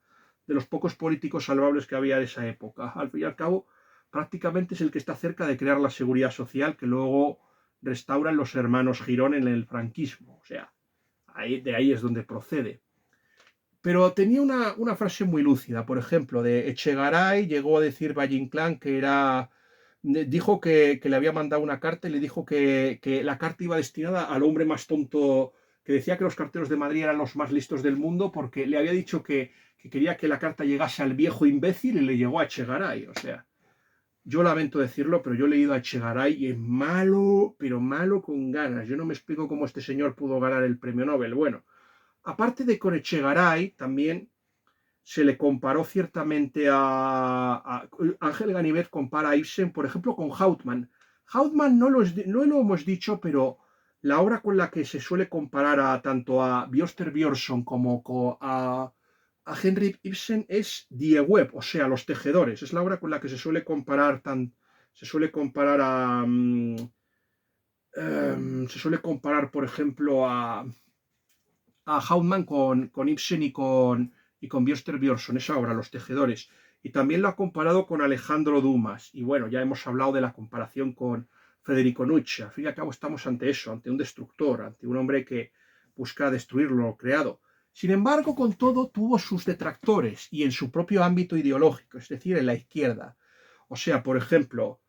de los pocos políticos salvables que había de esa época. Al fin y al cabo, prácticamente es el que está cerca de crear la seguridad social que luego restauran los hermanos Girón en el franquismo. O sea, de ahí es donde procede. Pero tenía una frase muy lúcida, por ejemplo, de Echegaray llegó a decir Valle Inclán que era, dijo que le había mandado una carta y le dijo que la carta iba destinada al hombre más tonto, que decía que los carteros de Madrid eran los más listos del mundo porque le había dicho que quería que la carta llegase al viejo imbécil y le llegó a Echegaray. O sea, yo lamento decirlo, pero yo he leído a Echegaray y es malo, pero malo con ganas. Yo no me explico cómo este señor pudo ganar el premio Nobel. Bueno, aparte de con Echegaray, también se le comparó ciertamente a Ángel Ganivet compara a Ibsen, por ejemplo, con Hauptmann. Hauptmann no lo hemos dicho, pero la obra con la que se suele comparar tanto a Björster Björnsson como a Henrik Ibsen es Die Web, o sea, Los Tejedores. Es la obra con la que se suele comparar se suele comparar, por ejemplo, a Hauptmann con Ibsen y con Björster Björnsson, esa obra, Los Tejedores. Y también lo ha comparado con Alejandro Dumas. Y bueno, ya hemos hablado de la comparación con Federico Nietzsche. Al fin y al cabo estamos ante eso, ante un destructor, ante un hombre que busca destruir lo creado. Sin embargo, con todo, tuvo sus detractores y en su propio ámbito ideológico, es decir, en la izquierda. O sea, por ejemplo,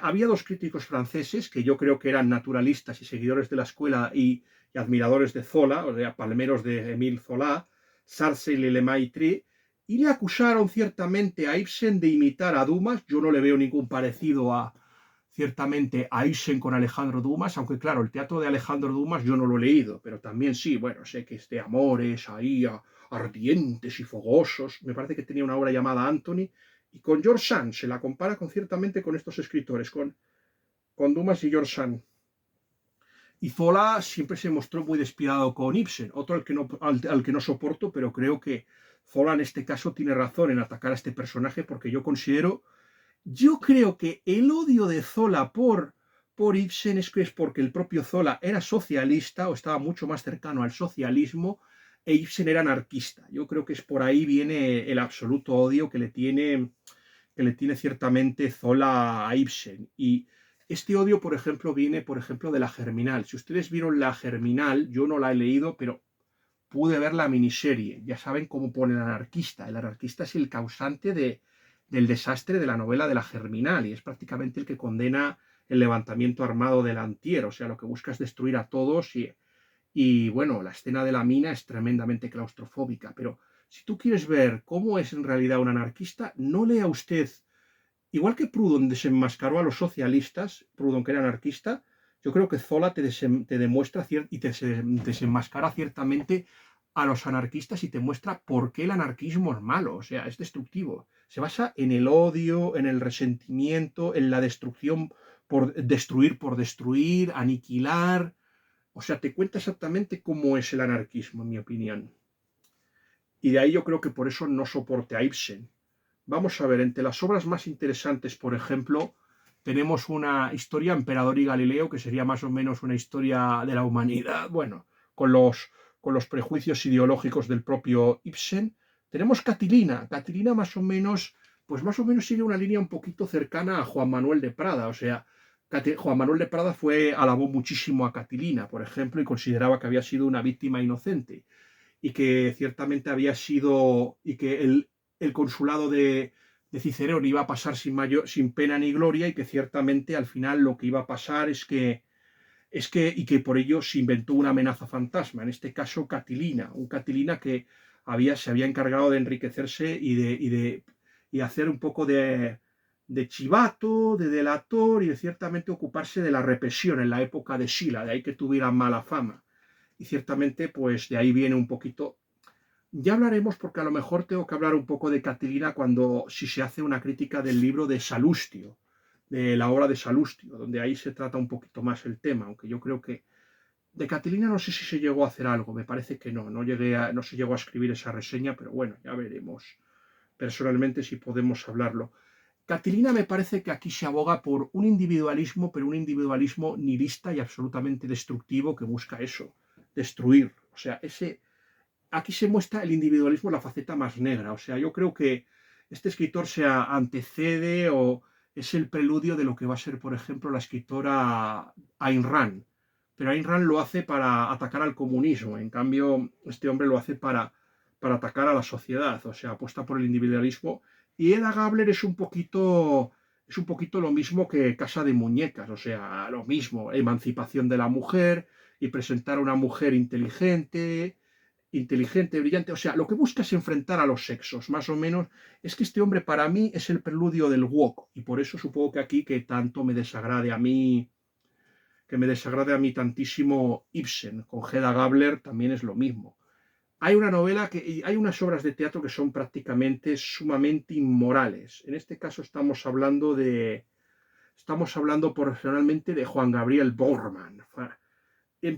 había dos críticos franceses que yo creo que eran naturalistas y seguidores de la escuela y admiradores de Zola, o sea, palmeros de Émile Zola, Sarcey y Lemaitre, y le acusaron ciertamente a Ibsen de imitar a Dumas. Yo no le veo ningún parecido ciertamente a Ibsen con Alejandro Dumas, aunque claro, el teatro de Alejandro Dumas yo no lo he leído, pero también sí, bueno, sé que es de amores ahí, ardientes y fogosos. Me parece que tenía una obra llamada Anthony, y con George Sand se la compara ciertamente con estos escritores, con Dumas y George Sand. Y Zola siempre se mostró muy despiadado con Ibsen, otro al que no soporto, pero creo que Zola en este caso tiene razón en atacar a este personaje porque yo creo que el odio de Zola por Ibsen es porque el propio Zola era socialista o estaba mucho más cercano al socialismo e Ibsen era anarquista. Yo creo que es por ahí viene el absoluto odio que le tiene ciertamente Zola a Ibsen. Y este odio, por ejemplo, viene, por ejemplo, de La Germinal. Si ustedes vieron La Germinal, yo no la he leído, pero pude ver la miniserie. Ya saben cómo pone el anarquista. El anarquista es el causante del desastre de la novela de La Germinal y es prácticamente el que condena el levantamiento armado del Antier. O sea, lo que busca es destruir a todos y bueno, la escena de la mina es tremendamente claustrofóbica, pero si tú quieres ver cómo es en realidad un anarquista, no lea usted, igual que Proudhon desenmascaró a los socialistas, Proudhon que era anarquista, yo creo que Zola te demuestra y te desenmascara ciertamente a los anarquistas y te muestra por qué el anarquismo es malo, o sea, es destructivo. Se basa en el odio, en el resentimiento, en la destrucción por destruir, aniquilar. O sea, te cuenta exactamente cómo es el anarquismo, en mi opinión. Y de ahí yo creo que por eso no soporte a Ibsen. Vamos a ver, entre las obras más interesantes, por ejemplo, tenemos una historia, Emperador y Galileo, que sería más o menos una historia de la humanidad, bueno, con los prejuicios ideológicos del propio Ibsen. Tenemos Catilina. Catilina más o menos, pues más o menos sigue una línea un poquito cercana a Juan Manuel de Prada. O sea, Juan Manuel de Prada alabó muchísimo a Catilina, por ejemplo, y consideraba que había sido una víctima inocente y que ciertamente había sido, y que el consulado de Cicerón iba a pasar sin pena ni gloria y que ciertamente al final lo que iba a pasar y que por ello se inventó una amenaza fantasma, en este caso Catilina, un Catilina que se había encargado de enriquecerse y hacer un poco de chivato, de delator y de ciertamente ocuparse de la represión en la época de Sila, de ahí que tuviera mala fama. Y ciertamente, pues de ahí viene un poquito. Ya hablaremos porque a lo mejor tengo que hablar un poco de Catilina si se hace una crítica del libro de Salustio, de la obra de Salustio, donde ahí se trata un poquito más el tema, aunque yo creo que De Catilina no sé si se llegó a hacer algo, me parece que no, no se llegó a escribir esa reseña, pero bueno, ya veremos personalmente si podemos hablarlo. Catilina me parece que aquí se aboga por un individualismo, pero un individualismo nihilista y absolutamente destructivo que busca eso, destruir. O sea, aquí se muestra el individualismo en la faceta más negra. O sea, yo creo que este escritor se antecede o es el preludio de lo que va a ser, por ejemplo, la escritora Ayn Rand. Pero Ayn Rand lo hace para atacar al comunismo. En cambio, este hombre lo hace para atacar a la sociedad. O sea, apuesta por el individualismo. Y Eda Gabler es un poquito lo mismo que Casa de Muñecas. O sea, lo mismo, emancipación de la mujer y presentar a una mujer inteligente, brillante, o sea, lo que busca es enfrentar a los sexos, más o menos. Es que este hombre para mí es el preludio del woke, y por eso supongo que aquí que tanto me desagrade a mí, que me desagrade a mí tantísimo Ibsen, con Hedda Gabler también es lo mismo. Hay unas obras de teatro que son prácticamente sumamente inmorales. En este caso estamos hablando personalmente de Juan Gabriel Bormann.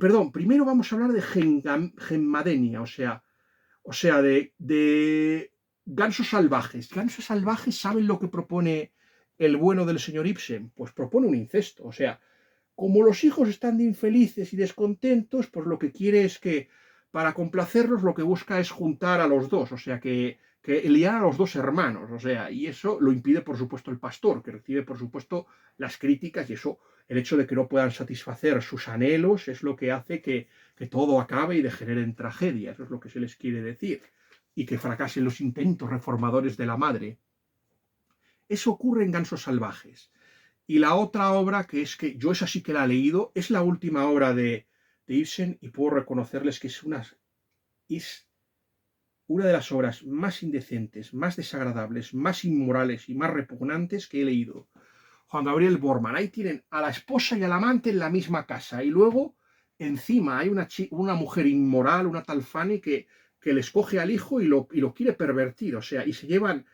Perdón, primero vamos a hablar de Genmadenia, o sea, de gansos salvajes. Gansos salvajes, ¿saben lo que propone el bueno del señor Ibsen? Pues propone un incesto. O sea, como los hijos están de infelices y descontentos, pues lo que quiere es que, para complacerlos, lo que busca es juntar a los dos. O sea, que liar a los dos hermanos. O sea, y eso lo impide, por supuesto, el pastor, que recibe, por supuesto, las críticas, y eso, el hecho de que no puedan satisfacer sus anhelos, es lo que hace que todo acabe y degenere en tragedia. Eso es lo que se les quiere decir. Y que fracasen los intentos reformadores de la madre. Eso ocurre en Gansos Salvajes. Y la otra obra, que es que yo esa sí que la he leído, es la última obra de Ibsen, y puedo reconocerles que es una de las obras más indecentes, más desagradables, más inmorales y más repugnantes que he leído. Juan Gabriel Bormann. Ahí tienen a la esposa y al amante en la misma casa, y luego encima hay una mujer inmoral, una tal Fanny, que les coge al hijo y lo quiere pervertir. O sea, y se llevan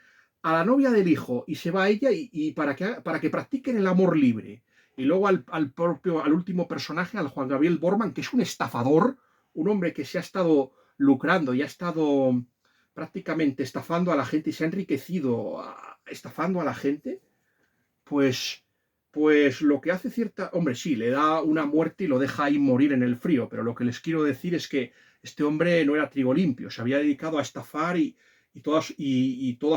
a la novia del hijo y se va a ella y para que practiquen el amor libre. Y luego al último personaje, al Juan Gabriel Bormann, que es un estafador, un hombre que se ha estado lucrando y ha estado prácticamente estafando a la gente y se ha enriquecido estafando a la gente. Pues lo que hace hombre, sí, le da una muerte y lo deja ahí morir en el frío, pero lo que les quiero decir es que este hombre no era trigo limpio, se había dedicado a estafar y toda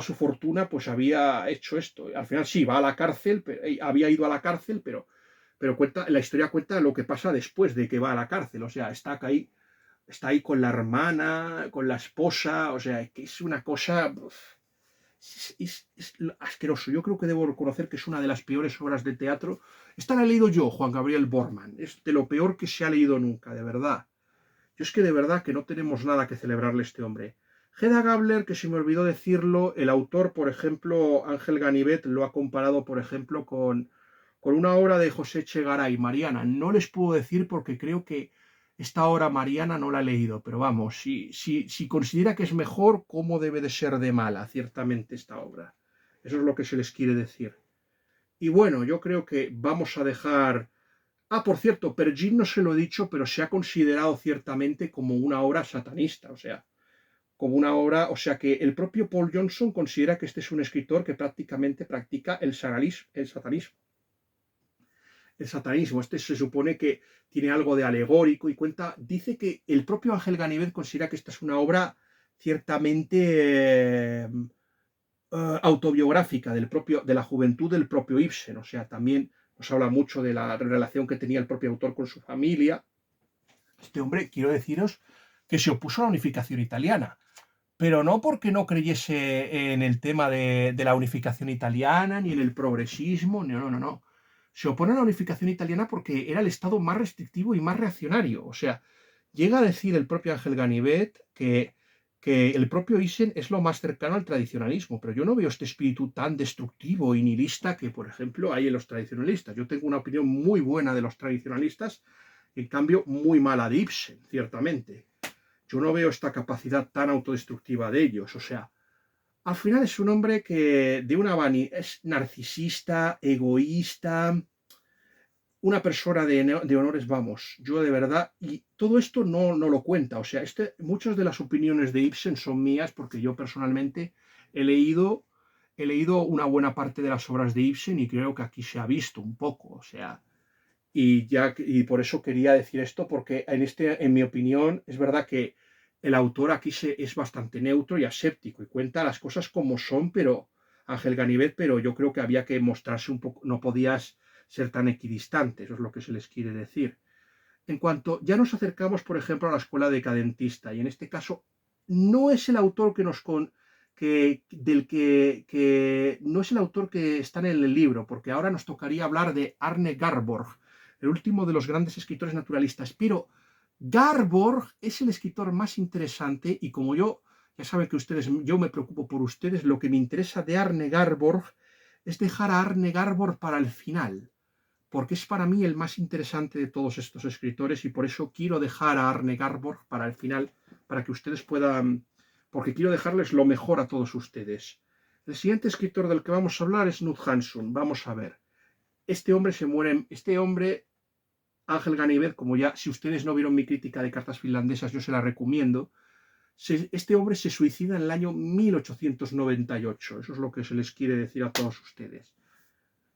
su fortuna pues había hecho esto. Al final sí, va a la cárcel, había ido a la cárcel, pero la historia cuenta lo que pasa después de que va a la cárcel. O sea, está ahí con la hermana, con la esposa, o sea, que es una cosa... Es asqueroso. Yo creo que debo reconocer que es una de las peores obras de teatro. Esta la he leído yo, Juan Gabriel Bormann. Es de lo peor que se ha leído nunca, de verdad. Yo es que de verdad que no tenemos nada que celebrarle a este hombre. Hedda Gabler, que se me olvidó decirlo, el autor, por ejemplo, Ángel Ganivet, lo ha comparado, por ejemplo, con una obra de José Echegaray, Mariana. No les puedo decir porque creo que esta obra Mariana no la he leído, pero vamos, si considera que es mejor, ¿cómo debe de ser de mala, ciertamente, esta obra? Eso es lo que se les quiere decir. Y bueno, yo creo que vamos a dejar... Ah, por cierto, Pergin no se lo he dicho, pero se ha considerado ciertamente como una obra satanista, o sea, como una obra, o sea que el propio Paul Johnson considera que este es un escritor que prácticamente practica el satanismo. El satanismo. Este se supone que tiene algo de alegórico y dice que el propio Ángel Ganivet considera que esta es una obra ciertamente autobiográfica de la juventud del propio Ibsen. O sea, también nos habla mucho de la relación que tenía el propio autor con su familia. Este hombre, quiero deciros, que se opuso a la unificación italiana, pero no porque no creyese en el tema de la unificación italiana, ni en el progresismo, no. Se opone a la unificación italiana porque era el Estado más restrictivo y más reaccionario. O sea, llega a decir el propio Ángel Ganivet que el propio Ibsen es lo más cercano al tradicionalismo, pero yo no veo este espíritu tan destructivo y nihilista que, por ejemplo, hay en los tradicionalistas. Yo tengo una opinión muy buena de los tradicionalistas, en cambio, muy mala de Ibsen, ciertamente. Yo no veo esta capacidad tan autodestructiva de ellos. O sea, al final es un hombre que es narcisista, egoísta, una persona de honores, vamos, yo de verdad, y todo esto no lo cuenta, o sea, muchas de las opiniones de Ibsen son mías porque yo personalmente he leído, he leído una buena parte de las obras de Ibsen y creo que aquí se ha visto un poco, o sea, y por eso quería decir esto, porque en mi opinión, es verdad que el autor aquí es bastante neutro y aséptico y cuenta las cosas como son, pero Ángel Ganivet, pero yo creo que había que mostrarse un poco, no podías ser tan equidistante, eso es lo que se les quiere decir. En cuanto ya nos acercamos, por ejemplo, a la escuela decadentista, y en este caso no es el autor que no es el autor que está en el libro, porque ahora nos tocaría hablar de Arne Garborg, el último de los grandes escritores naturalistas, pero Garborg es el escritor más interesante y como ya saben que yo me preocupo por ustedes, lo que me interesa de Arne Garborg es dejar a Arne Garborg para el final, porque es para mí el más interesante de todos estos escritores y por eso quiero dejar a Arne Garborg para el final, para que ustedes puedan, porque quiero dejarles lo mejor a todos ustedes. El siguiente escritor del que vamos a hablar es Knut Hamsun. Vamos a ver. Este hombre se muere, este hombre, Ángel Ganivet, como ya, si ustedes no vieron mi crítica de cartas finlandesas, yo se la recomiendo. Este hombre se suicida en el año 1898. Eso es lo que se les quiere decir a todos ustedes.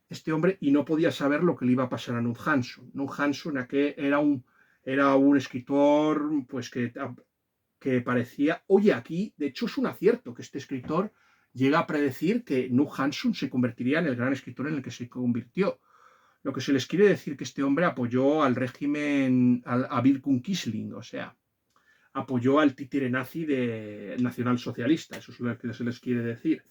Este hombre, y no podía saber lo que le iba a pasar a Knut Hamsun. Knut Hamsun era un escritor pues que parecía, oye, aquí, de hecho es un acierto que este escritor llega a predecir que Knut Hamsun se convertiría en el gran escritor en el que se convirtió. Lo que se les quiere decir que este hombre apoyó al régimen, a Wilhelm Quisling, o sea, apoyó al títere nazi nacionalsocialista, eso es lo que se les quiere decir.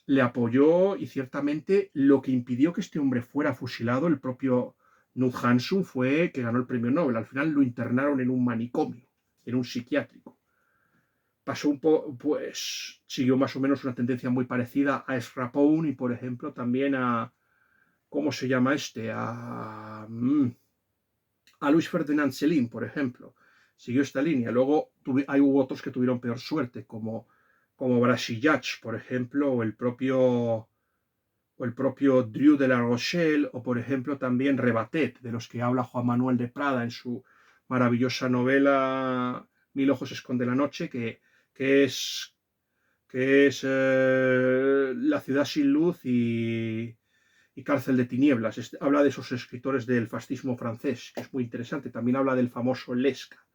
Le apoyó y ciertamente lo que impidió que este hombre fuera fusilado, el propio Knut Hamsun, fue que ganó el premio Nobel. Al final lo internaron en un manicomio, en un psiquiátrico. Pasó pues siguió más o menos una tendencia muy parecida a Ezra Pound y, por ejemplo, también ¿cómo se llama este? A Luis Ferdinand Céline, por ejemplo. Siguió esta línea. Luego hubo otros que tuvieron peor suerte, como Brasillach, por ejemplo, o el propio Drew de la Rochelle, o por ejemplo también Rebatet, de los que habla Juan Manuel de Prada en su maravillosa novela Mil ojos esconde la noche, que es, La ciudad sin luz y Cárcel de tinieblas. Habla de esos escritores del fascismo francés, que es muy interesante. También habla del famoso Lesca.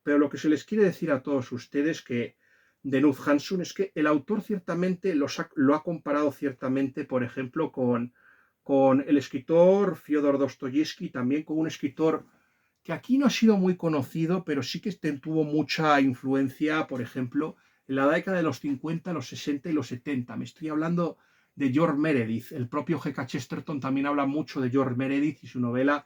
Pero lo que se les quiere decir a todos ustedes que de Knut Hamsun es que el autor ciertamente lo ha comparado ciertamente, por ejemplo, con el escritor Fyodor Dostoyevsky, también con un escritor que aquí no ha sido muy conocido, pero sí que tuvo mucha influencia, por ejemplo, en la década de los 50, los 60 y los 70. Me estoy hablando de George Meredith. El propio G.K. Chesterton también habla mucho de George Meredith y su novela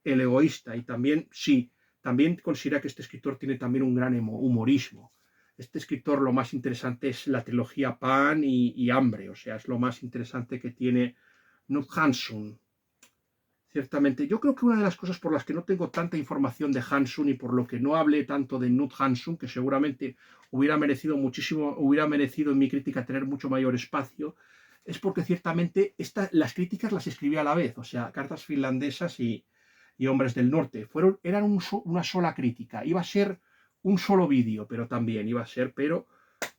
El egoísta. Y también, sí, también considera que este escritor tiene también un gran humorismo. Este escritor lo más interesante es la trilogía Pan y Hambre, o sea, es lo más interesante que tiene Knut Hamsun. Ciertamente, yo creo que una de las cosas por las que no tengo tanta información de Hamsun y por lo que no hablé tanto de Knut Hamsun, que seguramente hubiera merecido en mi crítica tener mucho mayor espacio, es porque ciertamente las críticas las escribí a la vez, o sea, cartas finlandesas y Hombres del Norte. Eran una sola crítica, iba a ser un solo vídeo, pero también iba a ser, pero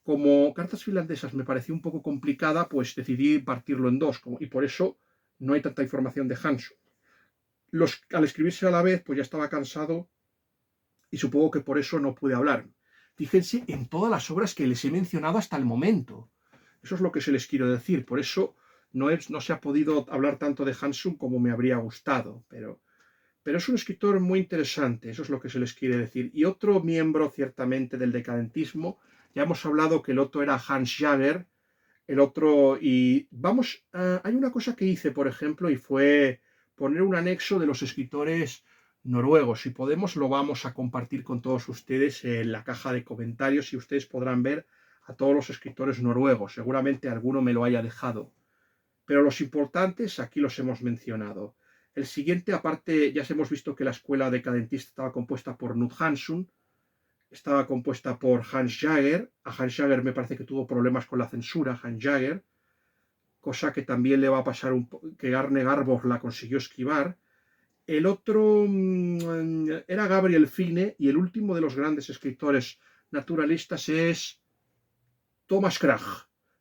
como cartas finlandesas me pareció un poco complicada, pues decidí partirlo en dos, y por eso no hay tanta información de Hamsun. Al escribirse a la vez, pues ya estaba cansado y supongo que por eso no pude hablar. Fíjense en todas las obras que les he mencionado hasta el momento. Eso es lo que se les quiero decir. Por eso no se ha podido hablar tanto de Hamsun como me habría gustado. Pero es un escritor muy interesante, eso es lo que se les quiere decir. Y otro miembro, ciertamente, del decadentismo, ya hemos hablado que el otro era Hans Jager, el otro, y vamos, hay una cosa que hice, por ejemplo, y fue poner un anexo de los escritores noruegos. Si podemos, lo vamos a compartir con todos ustedes en la caja de comentarios y ustedes podrán ver a todos los escritores noruegos. Seguramente alguno me lo haya dejado. Pero los importantes aquí los hemos mencionado. El siguiente, aparte, ya hemos visto que la escuela decadentista estaba compuesta por Knut Hamsun, estaba compuesta por Hans Jager. A Hans Jager me parece que tuvo problemas con la censura, Hans Jager, cosa que también le va a pasar que Arne Garborg la consiguió esquivar. el otro era Gabriel Fine, y el último de los grandes escritores naturalistas es Thomas Cragg.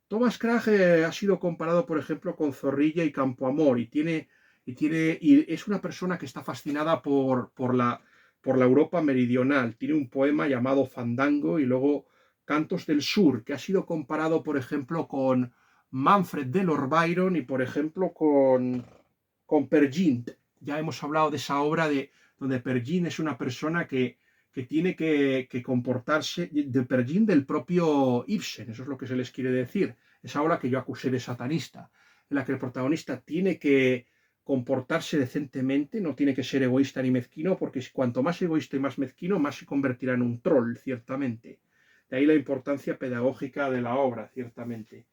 Thomas Cragg ha sido comparado, por ejemplo, con Zorrilla y Campoamor, y es una persona que está fascinada por la Europa meridional. Tiene un poema llamado Fandango y luego Cantos del Sur, que ha sido comparado, por ejemplo, con Manfred de Lord Byron y, por ejemplo, con Peer Gynt. Ya hemos hablado de esa obra donde Peer Gynt es una persona que tiene que comportarse, de Peer Gynt del propio Ibsen, eso es lo que se les quiere decir. Esa obra que yo acusé de satanista, en la que el protagonista tiene que comportarse decentemente, no tiene que ser egoísta ni mezquino, porque cuanto más egoísta y más mezquino, más se convertirá en un troll, ciertamente. De ahí la importancia pedagógica de la obra, ciertamente.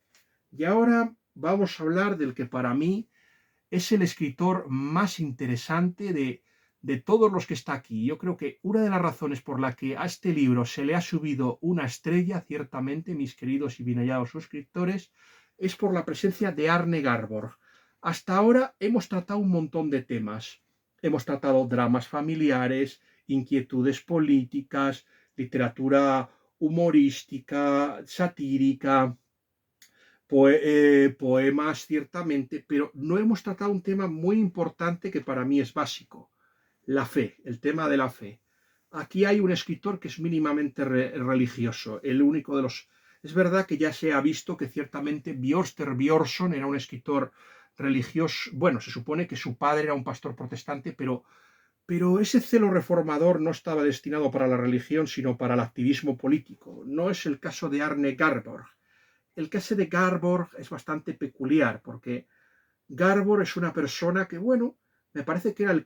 Y ahora vamos a hablar del que para mí es el escritor más interesante de todos los que está aquí. Yo creo que una de las razones por la que a este libro se le ha subido una estrella, ciertamente, mis queridos y bien hallados suscriptores, es por la presencia de Arne Garborg. Hasta ahora hemos tratado un montón de temas. Hemos tratado dramas familiares, inquietudes políticas, literatura humorística, satírica, poemas, ciertamente, pero no hemos tratado un tema muy importante que para mí es básico: la fe, el tema de la fe. Aquí hay un escritor que es mínimamente religioso, el único de los... Es verdad que ya se ha visto que ciertamente Björster Björnsson era un escritor religioso. Bueno, se supone que su padre era un pastor protestante, pero ese celo reformador no estaba destinado para la religión, sino para el activismo político. No es el caso de Arne Garborg. El caso de Garborg es bastante peculiar, porque Garborg es una persona que, bueno, me parece que era un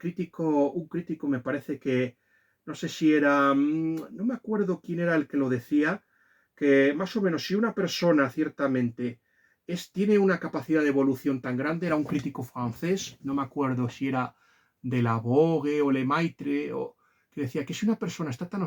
crítico, me parece que, no sé si era, no me acuerdo quién era el que lo decía, que más o menos si una persona ciertamente tiene una capacidad de evolución tan grande, era un crítico francés, no me acuerdo si era de la Vogue o Lemaitre, que decía que si una persona está tan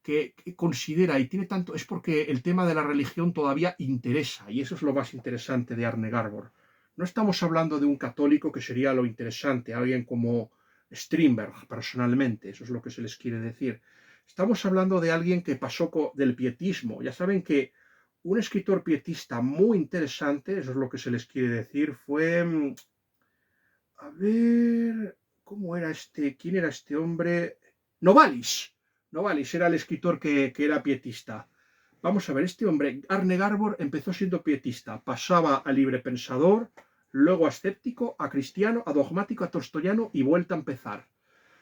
que considera y tiene tanto, es porque el tema de la religión todavía interesa, y eso es lo más interesante de Arne Garborg. No estamos hablando de un católico, que sería lo interesante, alguien como Strindberg, personalmente, eso es lo que se les quiere decir. Estamos hablando de alguien que pasó del pietismo. Ya saben que un escritor pietista muy interesante, eso es lo que se les quiere decir, fue, a ver, ¿cómo era este? ¿Quién era este hombre? Novalis. Novalis era el escritor que era pietista. Vamos a ver, este hombre, Arne Garborg, empezó siendo pietista, pasaba a libre pensador, luego a escéptico, a cristiano, a dogmático, a tolstoyano y vuelta a empezar.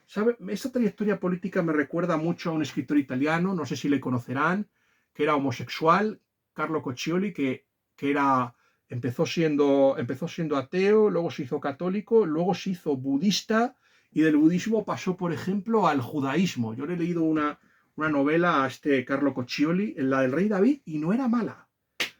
¿Sabe? Esta trayectoria política me recuerda mucho a un escritor italiano, no sé si le conocerán, que era homosexual, Carlo Coccioli, que era, empezó siendo ateo, luego se hizo católico, luego se hizo budista, y del budismo pasó, por ejemplo, al judaísmo. Yo le he leído una novela a este Carlo Coccioli, la del rey David, y no era mala.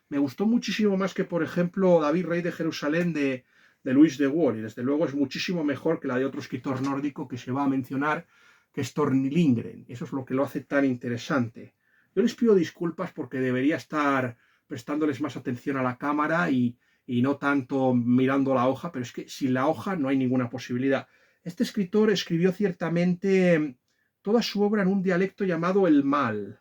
Me gustó muchísimo más que, por ejemplo, David, rey de Jerusalén, de Luis de Waal, y desde luego es muchísimo mejor que la de otro escritor nórdico que se va a mencionar, que es Torni Lindgren. Eso es lo que lo hace tan interesante. Yo les pido disculpas porque debería estar prestándoles más atención a la cámara y no tanto mirando la hoja, pero es que sin la hoja no hay ninguna posibilidad. Este escritor escribió ciertamente toda su obra en un dialecto llamado el Mal.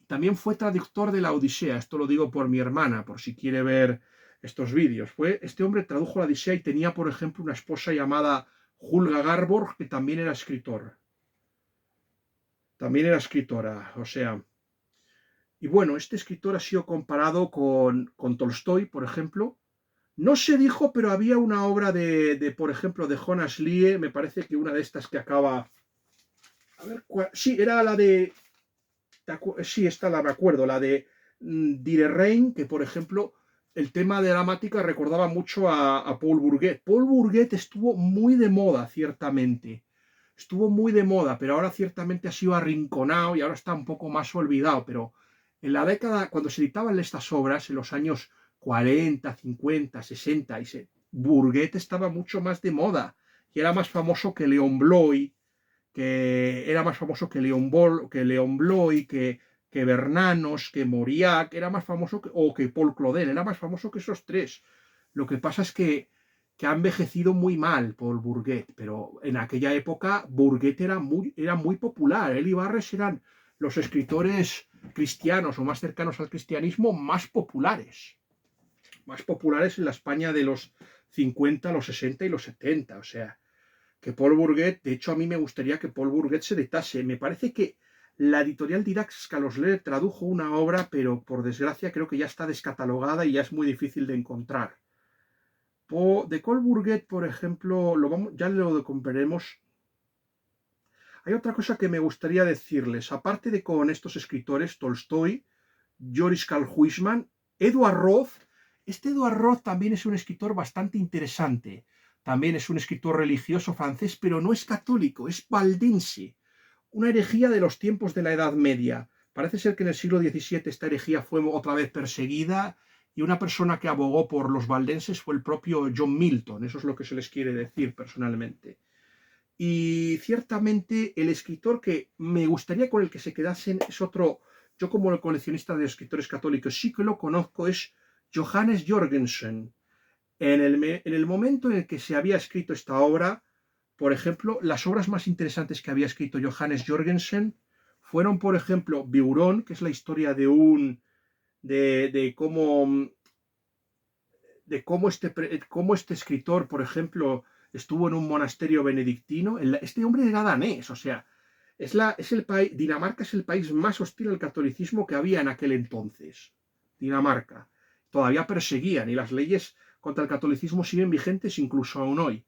También fue traductor de la Odisea, esto lo digo por mi hermana, por si quiere ver estos vídeos. Este hombre tradujo la Odisea y tenía, por ejemplo, una esposa llamada Hulga Garborg, que también era escritor. También era escritora, o sea. Y bueno, este escritor ha sido comparado con Tolstoy, por ejemplo. No se dijo, pero había una obra por ejemplo, de Jonas Lie, me parece que una de estas que acaba... A ver, sí, era la de... Sí, esta la me acuerdo, la de Dire Rein, que por ejemplo el tema de dramática recordaba mucho a Paul Bourget. Paul Bourget estuvo muy de moda, ciertamente. Estuvo muy de moda, pero ahora ciertamente ha sido arrinconado y ahora está un poco más olvidado. Pero en la década, cuando se editaban estas obras, en los años 40, 50, 60, Bourget estaba mucho más de moda y era más famoso que Leon Bloy, que era más famoso que Leon Bloy, que Bernanos, que Mauriac, era más famoso o que Paul Claudel, era más famoso que esos tres. Lo que pasa es que que ha envejecido muy mal Paul Bourget, pero en aquella época Bourget era muy popular. Él y Barres eran los escritores cristianos o más cercanos al cristianismo más populares en la España de los 50, los 60 y los 70. O sea, que Paul Bourget, de hecho a mí me gustaría que Paul Bourget se editase. Me parece que la editorial Dirax Calosler tradujo una obra, pero por desgracia creo que ya está descatalogada y ya es muy difícil de encontrar. De Paul Bourget, por ejemplo, ya lo compraremos. Hay otra cosa que me gustaría decirles, aparte de con estos escritores, Tolstoy, Joris Karl Huysman, Edward Roth. Edward Roth también es un escritor bastante interesante. También es un escritor religioso francés, pero no es católico, es valdense. Una herejía de los tiempos de la Edad Media. Parece ser que en el siglo XVII esta herejía fue otra vez perseguida y una persona que abogó por los valdenses fue el propio John Milton. Eso es lo que se les quiere decir personalmente. Y ciertamente el escritor que me gustaría con el que se quedasen es otro, yo como el coleccionista de escritores católicos sí que lo conozco, es Johannes Jorgensen. En el momento en el que se había escrito esta obra, por ejemplo, las obras más interesantes que había escrito Johannes Jorgensen fueron, por ejemplo, Biurón, que es la historia de cómo este escritor, por ejemplo, estuvo en un monasterio benedictino. Este hombre era danés, o sea, Dinamarca es el país más hostil al catolicismo que había en aquel entonces. Dinamarca. Todavía perseguían y las leyes contra el catolicismo siguen vigentes incluso aún hoy.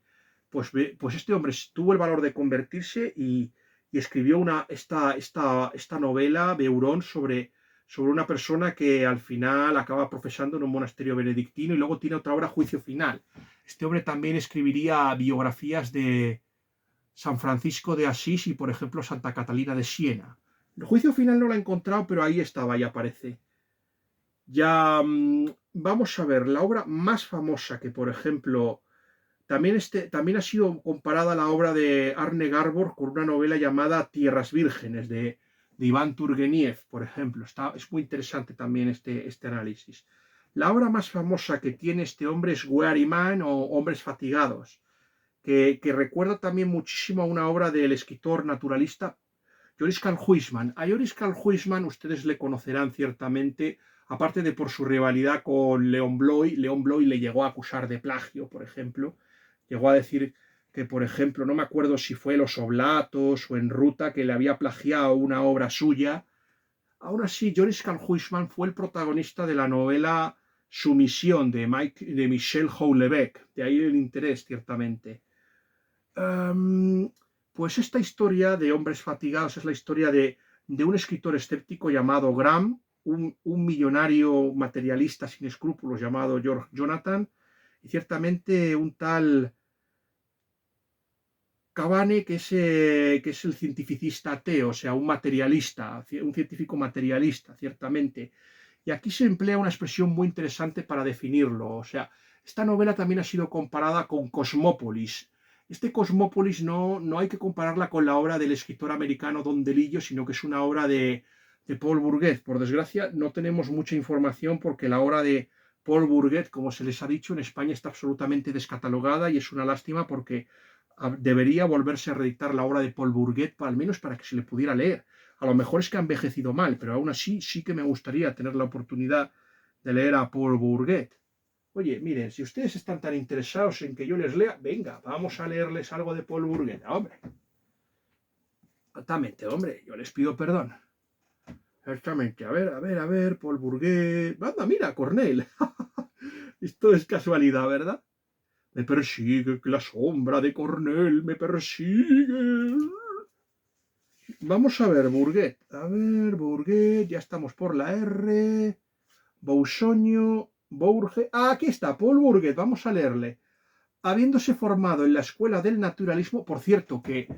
Pues este hombre tuvo el valor de convertirse y escribió esta novela, Beurón, sobre una persona que al final acaba profesando en un monasterio benedictino y luego tiene otra obra, Juicio Final. Este hombre también escribiría biografías de San Francisco de Asís y, por ejemplo, Santa Catalina de Siena. El Juicio Final no lo he encontrado, pero ahí estaba, ya aparece. Ya vamos a ver, la obra más famosa que, por ejemplo, también ha sido comparada a la obra de Arne Garborg con una novela llamada Tierras Vírgenes de Iván Turgeniev, por ejemplo. Es muy interesante también este análisis. La obra más famosa que tiene este hombre es Weary Man o Hombres Fatigados, que recuerda también muchísimo a una obra del escritor naturalista Joris Karl Huysman. A Joris Karl Huysman ustedes le conocerán ciertamente, aparte de por su rivalidad con Leon Bloy. Leon Bloy le llegó a acusar de plagio, por ejemplo. Llegó a decir que, por ejemplo, no me acuerdo si fue Los Oblatos o En Ruta, que le había plagiado una obra suya. Aún así, Joris Karl Huysman fue el protagonista de la novela Sumisión de Michel Houellebecq. De ahí el interés, ciertamente. Pues esta historia de Hombres Fatigados es la historia de un escritor escéptico llamado Graham, un millonario materialista sin escrúpulos llamado George Jonathan, y ciertamente un tal Cabane, que es el cientificista ateo, o sea, un científico materialista, ciertamente. Y aquí se emplea una expresión muy interesante para definirlo. O sea, esta novela también ha sido comparada con Cosmópolis. Cosmópolis no hay que compararla con la obra del escritor americano Don DeLillo, sino que es una obra de Paul Bourget. Por desgracia, no tenemos mucha información porque la obra de Paul Bourget, como se les ha dicho, en España está absolutamente descatalogada y es una lástima porque debería volverse a reeditar la obra de Paul Bourget, al menos para que se le pudiera leer. A lo mejor es que ha envejecido mal, pero aún así sí que me gustaría tener la oportunidad de leer a Paul Bourget. Oye, miren, si ustedes están tan interesados en que yo les lea, venga, vamos a leerles algo de Paul Bourget. Hombre, exactamente, hombre, yo les pido perdón. Exactamente, a ver, Paul Bourget. Anda, mira, Cornell. Esto es casualidad, ¿verdad? Me persigue, que la sombra de Cornell me persigue. Vamos a ver, Bourget. A ver, Bourget, ya estamos por la R. Boussoño, Bourget. Ah, aquí está, Paul Bourget, vamos a leerle. Habiéndose formado en la escuela del naturalismo, por cierto, que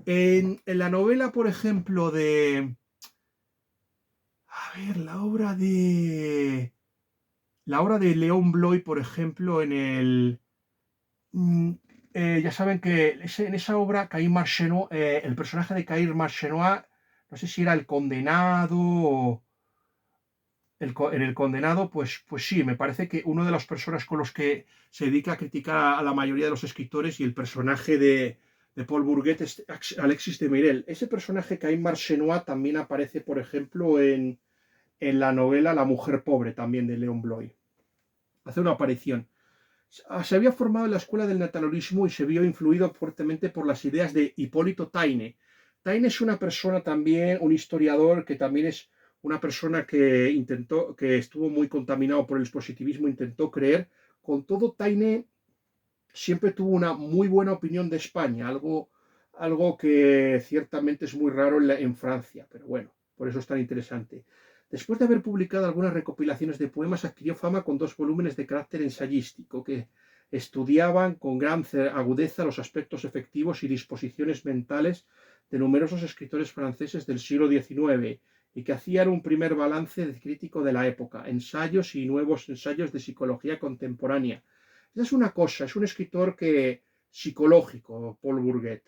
en la novela, por ejemplo, a ver, la obra de Leon Bloy, por ejemplo, ya saben que en esa obra, Caín Marchenois, el personaje de Caín Marchenois, no sé si era el condenado En El Condenado, pues sí, me parece que una de las personas con los que se dedica a criticar a la mayoría de los escritores y el personaje de Paul Bourget es Alexis de Mirel. Ese personaje que hay en Marchenois también aparece, por ejemplo, en la novela La mujer pobre, también de Leon Bloy. Hace una aparición. Se había formado en la escuela del naturalismo y se vio influido fuertemente por las ideas de Hipólito Taine. Taine es una persona también, un historiador que también es una persona que estuvo muy contaminado por el positivismo, intentó creer. Con todo, Taine siempre tuvo una muy buena opinión de España, algo que ciertamente es muy raro en Francia, pero bueno, por eso es tan interesante. Después de haber publicado algunas recopilaciones de poemas, adquirió fama con 2 volúmenes de carácter ensayístico que estudiaban con gran agudeza los aspectos efectivos y disposiciones mentales de numerosos escritores franceses del siglo XIX y que hacían un primer balance crítico de la época, ensayos y nuevos ensayos de psicología contemporánea. Esa es una cosa, es un escritor psicológico, Paul Bourget.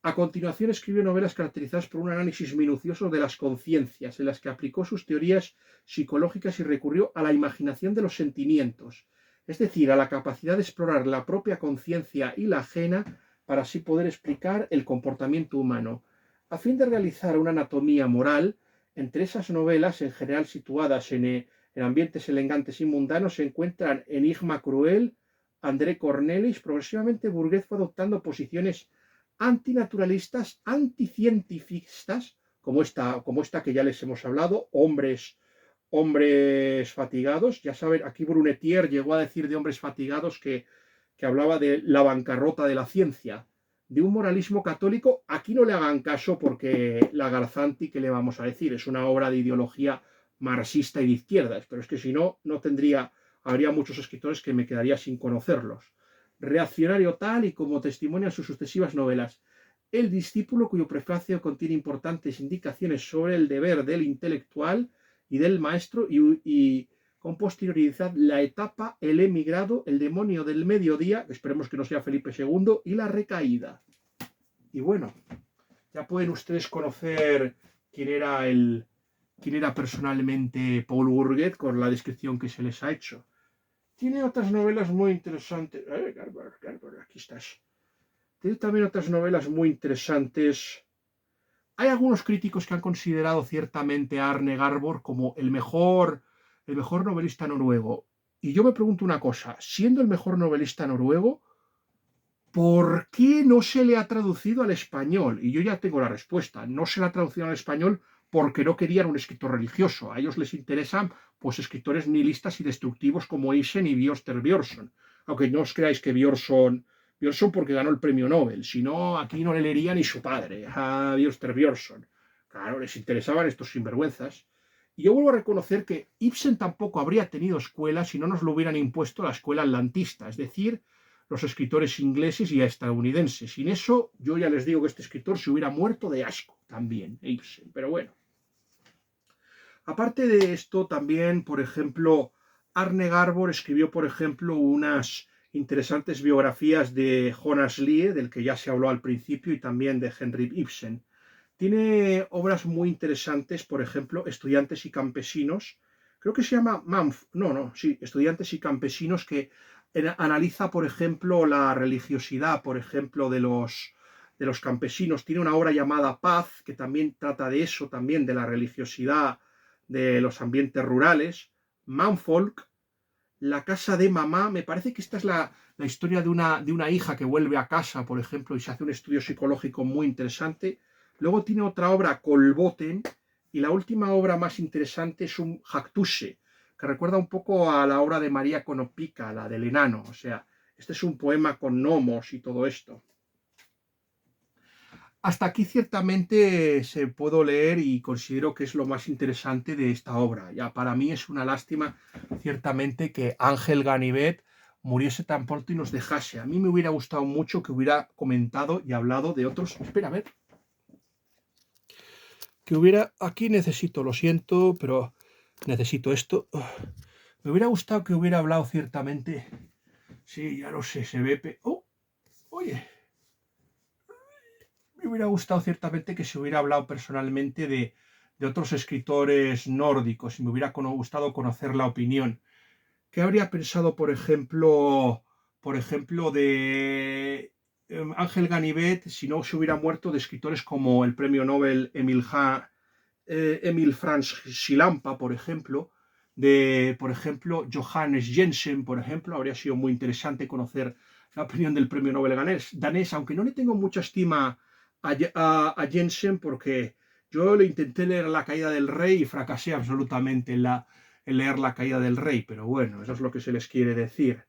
A continuación escribió novelas caracterizadas por un análisis minucioso de las conciencias, en las que aplicó sus teorías psicológicas y recurrió a la imaginación de los sentimientos, es decir, a la capacidad de explorar la propia conciencia y la ajena para así poder explicar el comportamiento humano. A fin de realizar una anatomía moral, entre esas novelas, en general situadas en ambientes elegantes y mundanos, se encuentran Enigma Cruel, André Cornelis. Progresivamente Bourget fue adoptando posiciones antinaturalistas, anticientifistas, como esta que ya les hemos hablado, hombres fatigados. Ya saben, aquí Brunetier llegó a decir de hombres fatigados que hablaba de la bancarrota de la ciencia, de un moralismo católico. Aquí no le hagan caso porque la Garzanti, ¿qué le vamos a decir? Es una obra de ideología marxista y de izquierdas, pero es que si no, habría muchos escritores que me quedaría sin conocerlos. Reaccionario tal y como testimonian sus sucesivas novelas. El discípulo, cuyo prefacio contiene importantes indicaciones sobre el deber del intelectual y del maestro, y con posterioridad la etapa, el emigrado, el demonio del mediodía, esperemos que no sea Felipe II, y la recaída. Y bueno, ya pueden ustedes conocer quién era personalmente Paul Bourget con la descripción que se les ha hecho. Tiene otras novelas muy interesantes. Garber, aquí estás. Tiene también otras novelas muy interesantes. Hay algunos críticos que han considerado ciertamente a Arne Garborg como el mejor novelista noruego. Y yo me pregunto una cosa, siendo el mejor novelista noruego, ¿por qué no se le ha traducido al español? Y yo ya tengo la respuesta. No se le ha traducido al español porque no querían un escritor religioso. A ellos les interesan pues escritores nihilistas y destructivos como Ibsen y Bjørster Bjørnson. Aunque no os creáis que Bjørnson porque ganó el premio Nobel, si no, aquí no le leería ni su padre a Bjørster Bjørnson. Claro, les interesaban estos sinvergüenzas. Y yo vuelvo a reconocer que Ibsen tampoco habría tenido escuela si no nos lo hubieran impuesto la escuela atlantista, es decir, los escritores ingleses y estadounidenses. Sin eso, yo ya les digo que este escritor se hubiera muerto de asco también, Ibsen. Pero bueno. Aparte de esto, también, por ejemplo, Arne Garborg escribió, por ejemplo, unas interesantes biografías de Jonas Lie, del que ya se habló al principio, y también de Henrik Ibsen. Tiene obras muy interesantes, por ejemplo, Estudiantes y Campesinos. Creo que se llama Estudiantes y Campesinos, que analiza, por ejemplo, la religiosidad, por ejemplo, de los campesinos. Tiene una obra llamada Paz, que también trata de eso, también de la religiosidad de los ambientes rurales. Manfolk, La casa de mamá. Me parece que esta es la historia de una hija que vuelve a casa, por ejemplo, y se hace un estudio psicológico muy interesante. Luego tiene otra obra, Kolboten, y la última obra más interesante es un Jactuse, que recuerda un poco a la obra de María Konopika, la del enano. O sea, este es un poema con gnomos y todo esto. Hasta aquí ciertamente se puedo leer y considero que es lo más interesante de esta obra. Ya para mí es una lástima ciertamente que Ángel Ganivet muriese tan pronto y nos dejase. A mí me hubiera gustado mucho que hubiera comentado y hablado de otros. Espera, a ver. Que hubiera... Aquí necesito, lo siento, pero necesito esto. Me hubiera gustado que hubiera hablado ciertamente... Sí, ya lo sé, se ve... ¡Oh! Oye... Me hubiera gustado ciertamente que se hubiera hablado personalmente de otros escritores nórdicos y me hubiera gustado conocer la opinión. ¿Qué habría pensado, por ejemplo, de Ángel Ganivet si no se hubiera muerto, de escritores como el premio Nobel Emil Franz Schlampa, por ejemplo, de, por ejemplo, Johannes Jensen, por ejemplo? Habría sido muy interesante conocer la opinión del premio Nobel danés, aunque no le tengo mucha estima a Jensen, porque yo le intenté leer La caída del rey y fracasé absolutamente en leer La caída del rey, pero bueno, eso es lo que se les quiere decir.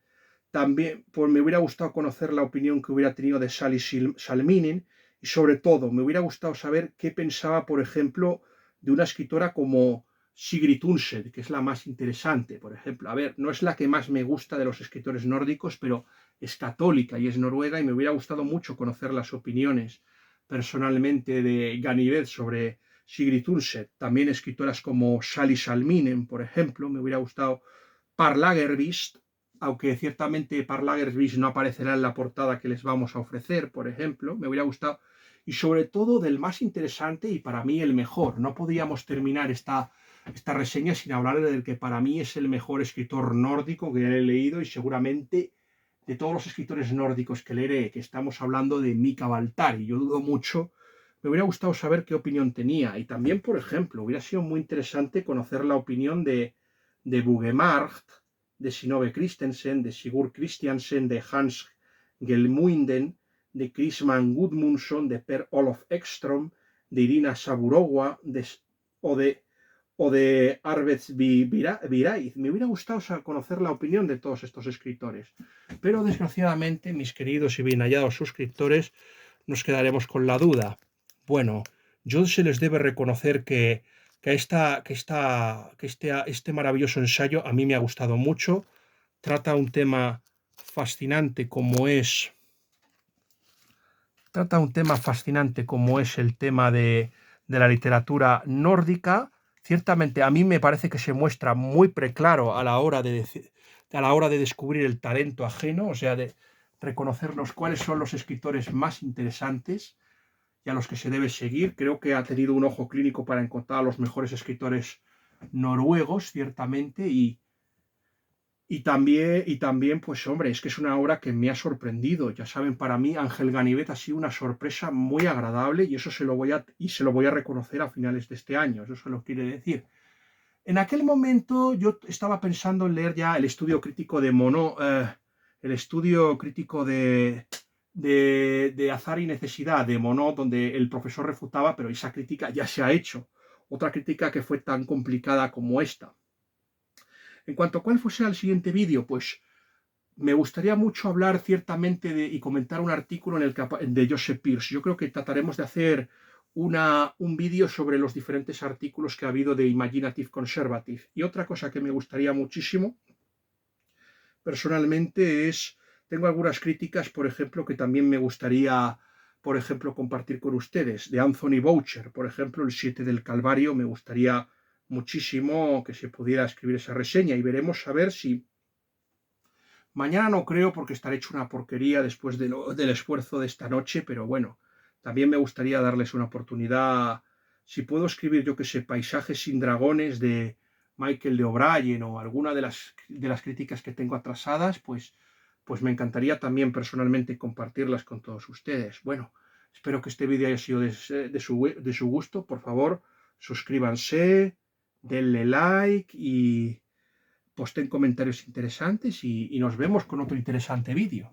También pues, me hubiera gustado conocer la opinión que hubiera tenido de Sally Salminen y sobre todo me hubiera gustado saber qué pensaba, por ejemplo, de una escritora como Sigrid Undset, que es la más interesante, por ejemplo. A ver, no es la que más me gusta de los escritores nórdicos, pero es católica y es noruega y me hubiera gustado mucho conocer las opiniones personalmente de Ganivet sobre Sigrid Undset. También escritoras como Sally Salminen, por ejemplo, me hubiera gustado Parlagervist, aunque ciertamente Parlagervist no aparecerá en la portada que les vamos a ofrecer, por ejemplo, me hubiera gustado, y sobre todo del más interesante y para mí el mejor. No podíamos terminar esta reseña sin hablar del que para mí es el mejor escritor nórdico que he leído y seguramente de todos los escritores nórdicos que leeré, que estamos hablando de Mika Waltari. Yo dudo mucho, me hubiera gustado saber qué opinión tenía. Y también, por ejemplo, hubiera sido muy interesante conocer la opinión de Bugemarkt, de Synnøve Christensen, de Sigurd Christiansen, de Hans Gelmuinden, de Chrisman Gudmundsson, de Per Olof Ekström, de Irina Saburova, o de Arvez Viraiz. Me hubiera gustado conocer la opinión de todos estos escritores, pero desgraciadamente, mis queridos y bien hallados suscriptores, nos quedaremos con la duda. Bueno, yo se les debe reconocer que este maravilloso ensayo a mí me ha gustado mucho. Trata un tema fascinante como es el tema de la literatura nórdica. Ciertamente a mí me parece que se muestra muy preclaro a la hora de descubrir el talento ajeno, o sea, de reconocernos cuáles son los escritores más interesantes y a los que se debe seguir. Creo que ha tenido un ojo clínico para encontrar a los mejores escritores noruegos, ciertamente, y también, pues hombre, es que es una obra que me ha sorprendido. Ya saben, para mí Ángel Ganivet ha sido una sorpresa muy agradable y eso se lo voy a reconocer a finales de este año, eso se lo quiere decir. En aquel momento yo estaba pensando en leer ya el estudio crítico de el estudio crítico de Azar y Necesidad de Monod, donde el profesor refutaba, pero esa crítica ya se ha hecho. Otra crítica que fue tan complicada como esta. En cuanto a cuál fuese el siguiente vídeo, pues me gustaría mucho hablar ciertamente y comentar un artículo de Joseph Pearce. Yo creo que trataremos de hacer un vídeo sobre los diferentes artículos que ha habido de Imaginative Conservative. Y otra cosa que me gustaría muchísimo, personalmente, tengo algunas críticas, por ejemplo, que también me gustaría, por ejemplo, compartir con ustedes. De Anthony Boucher, por ejemplo, El 7 del Calvario, me gustaría muchísimo que se pudiera escribir esa reseña y veremos a ver si mañana no creo porque estaré hecho una porquería después del esfuerzo de esta noche, pero bueno, también me gustaría darles una oportunidad. Si puedo escribir, yo que sé, Paisajes sin dragones de Michael de O'Brien o alguna de las críticas que tengo atrasadas, pues me encantaría también personalmente compartirlas con todos ustedes. Bueno, espero que este vídeo haya sido de su gusto. Por favor, suscríbanse, denle like y posten comentarios interesantes y nos vemos con otro interesante vídeo.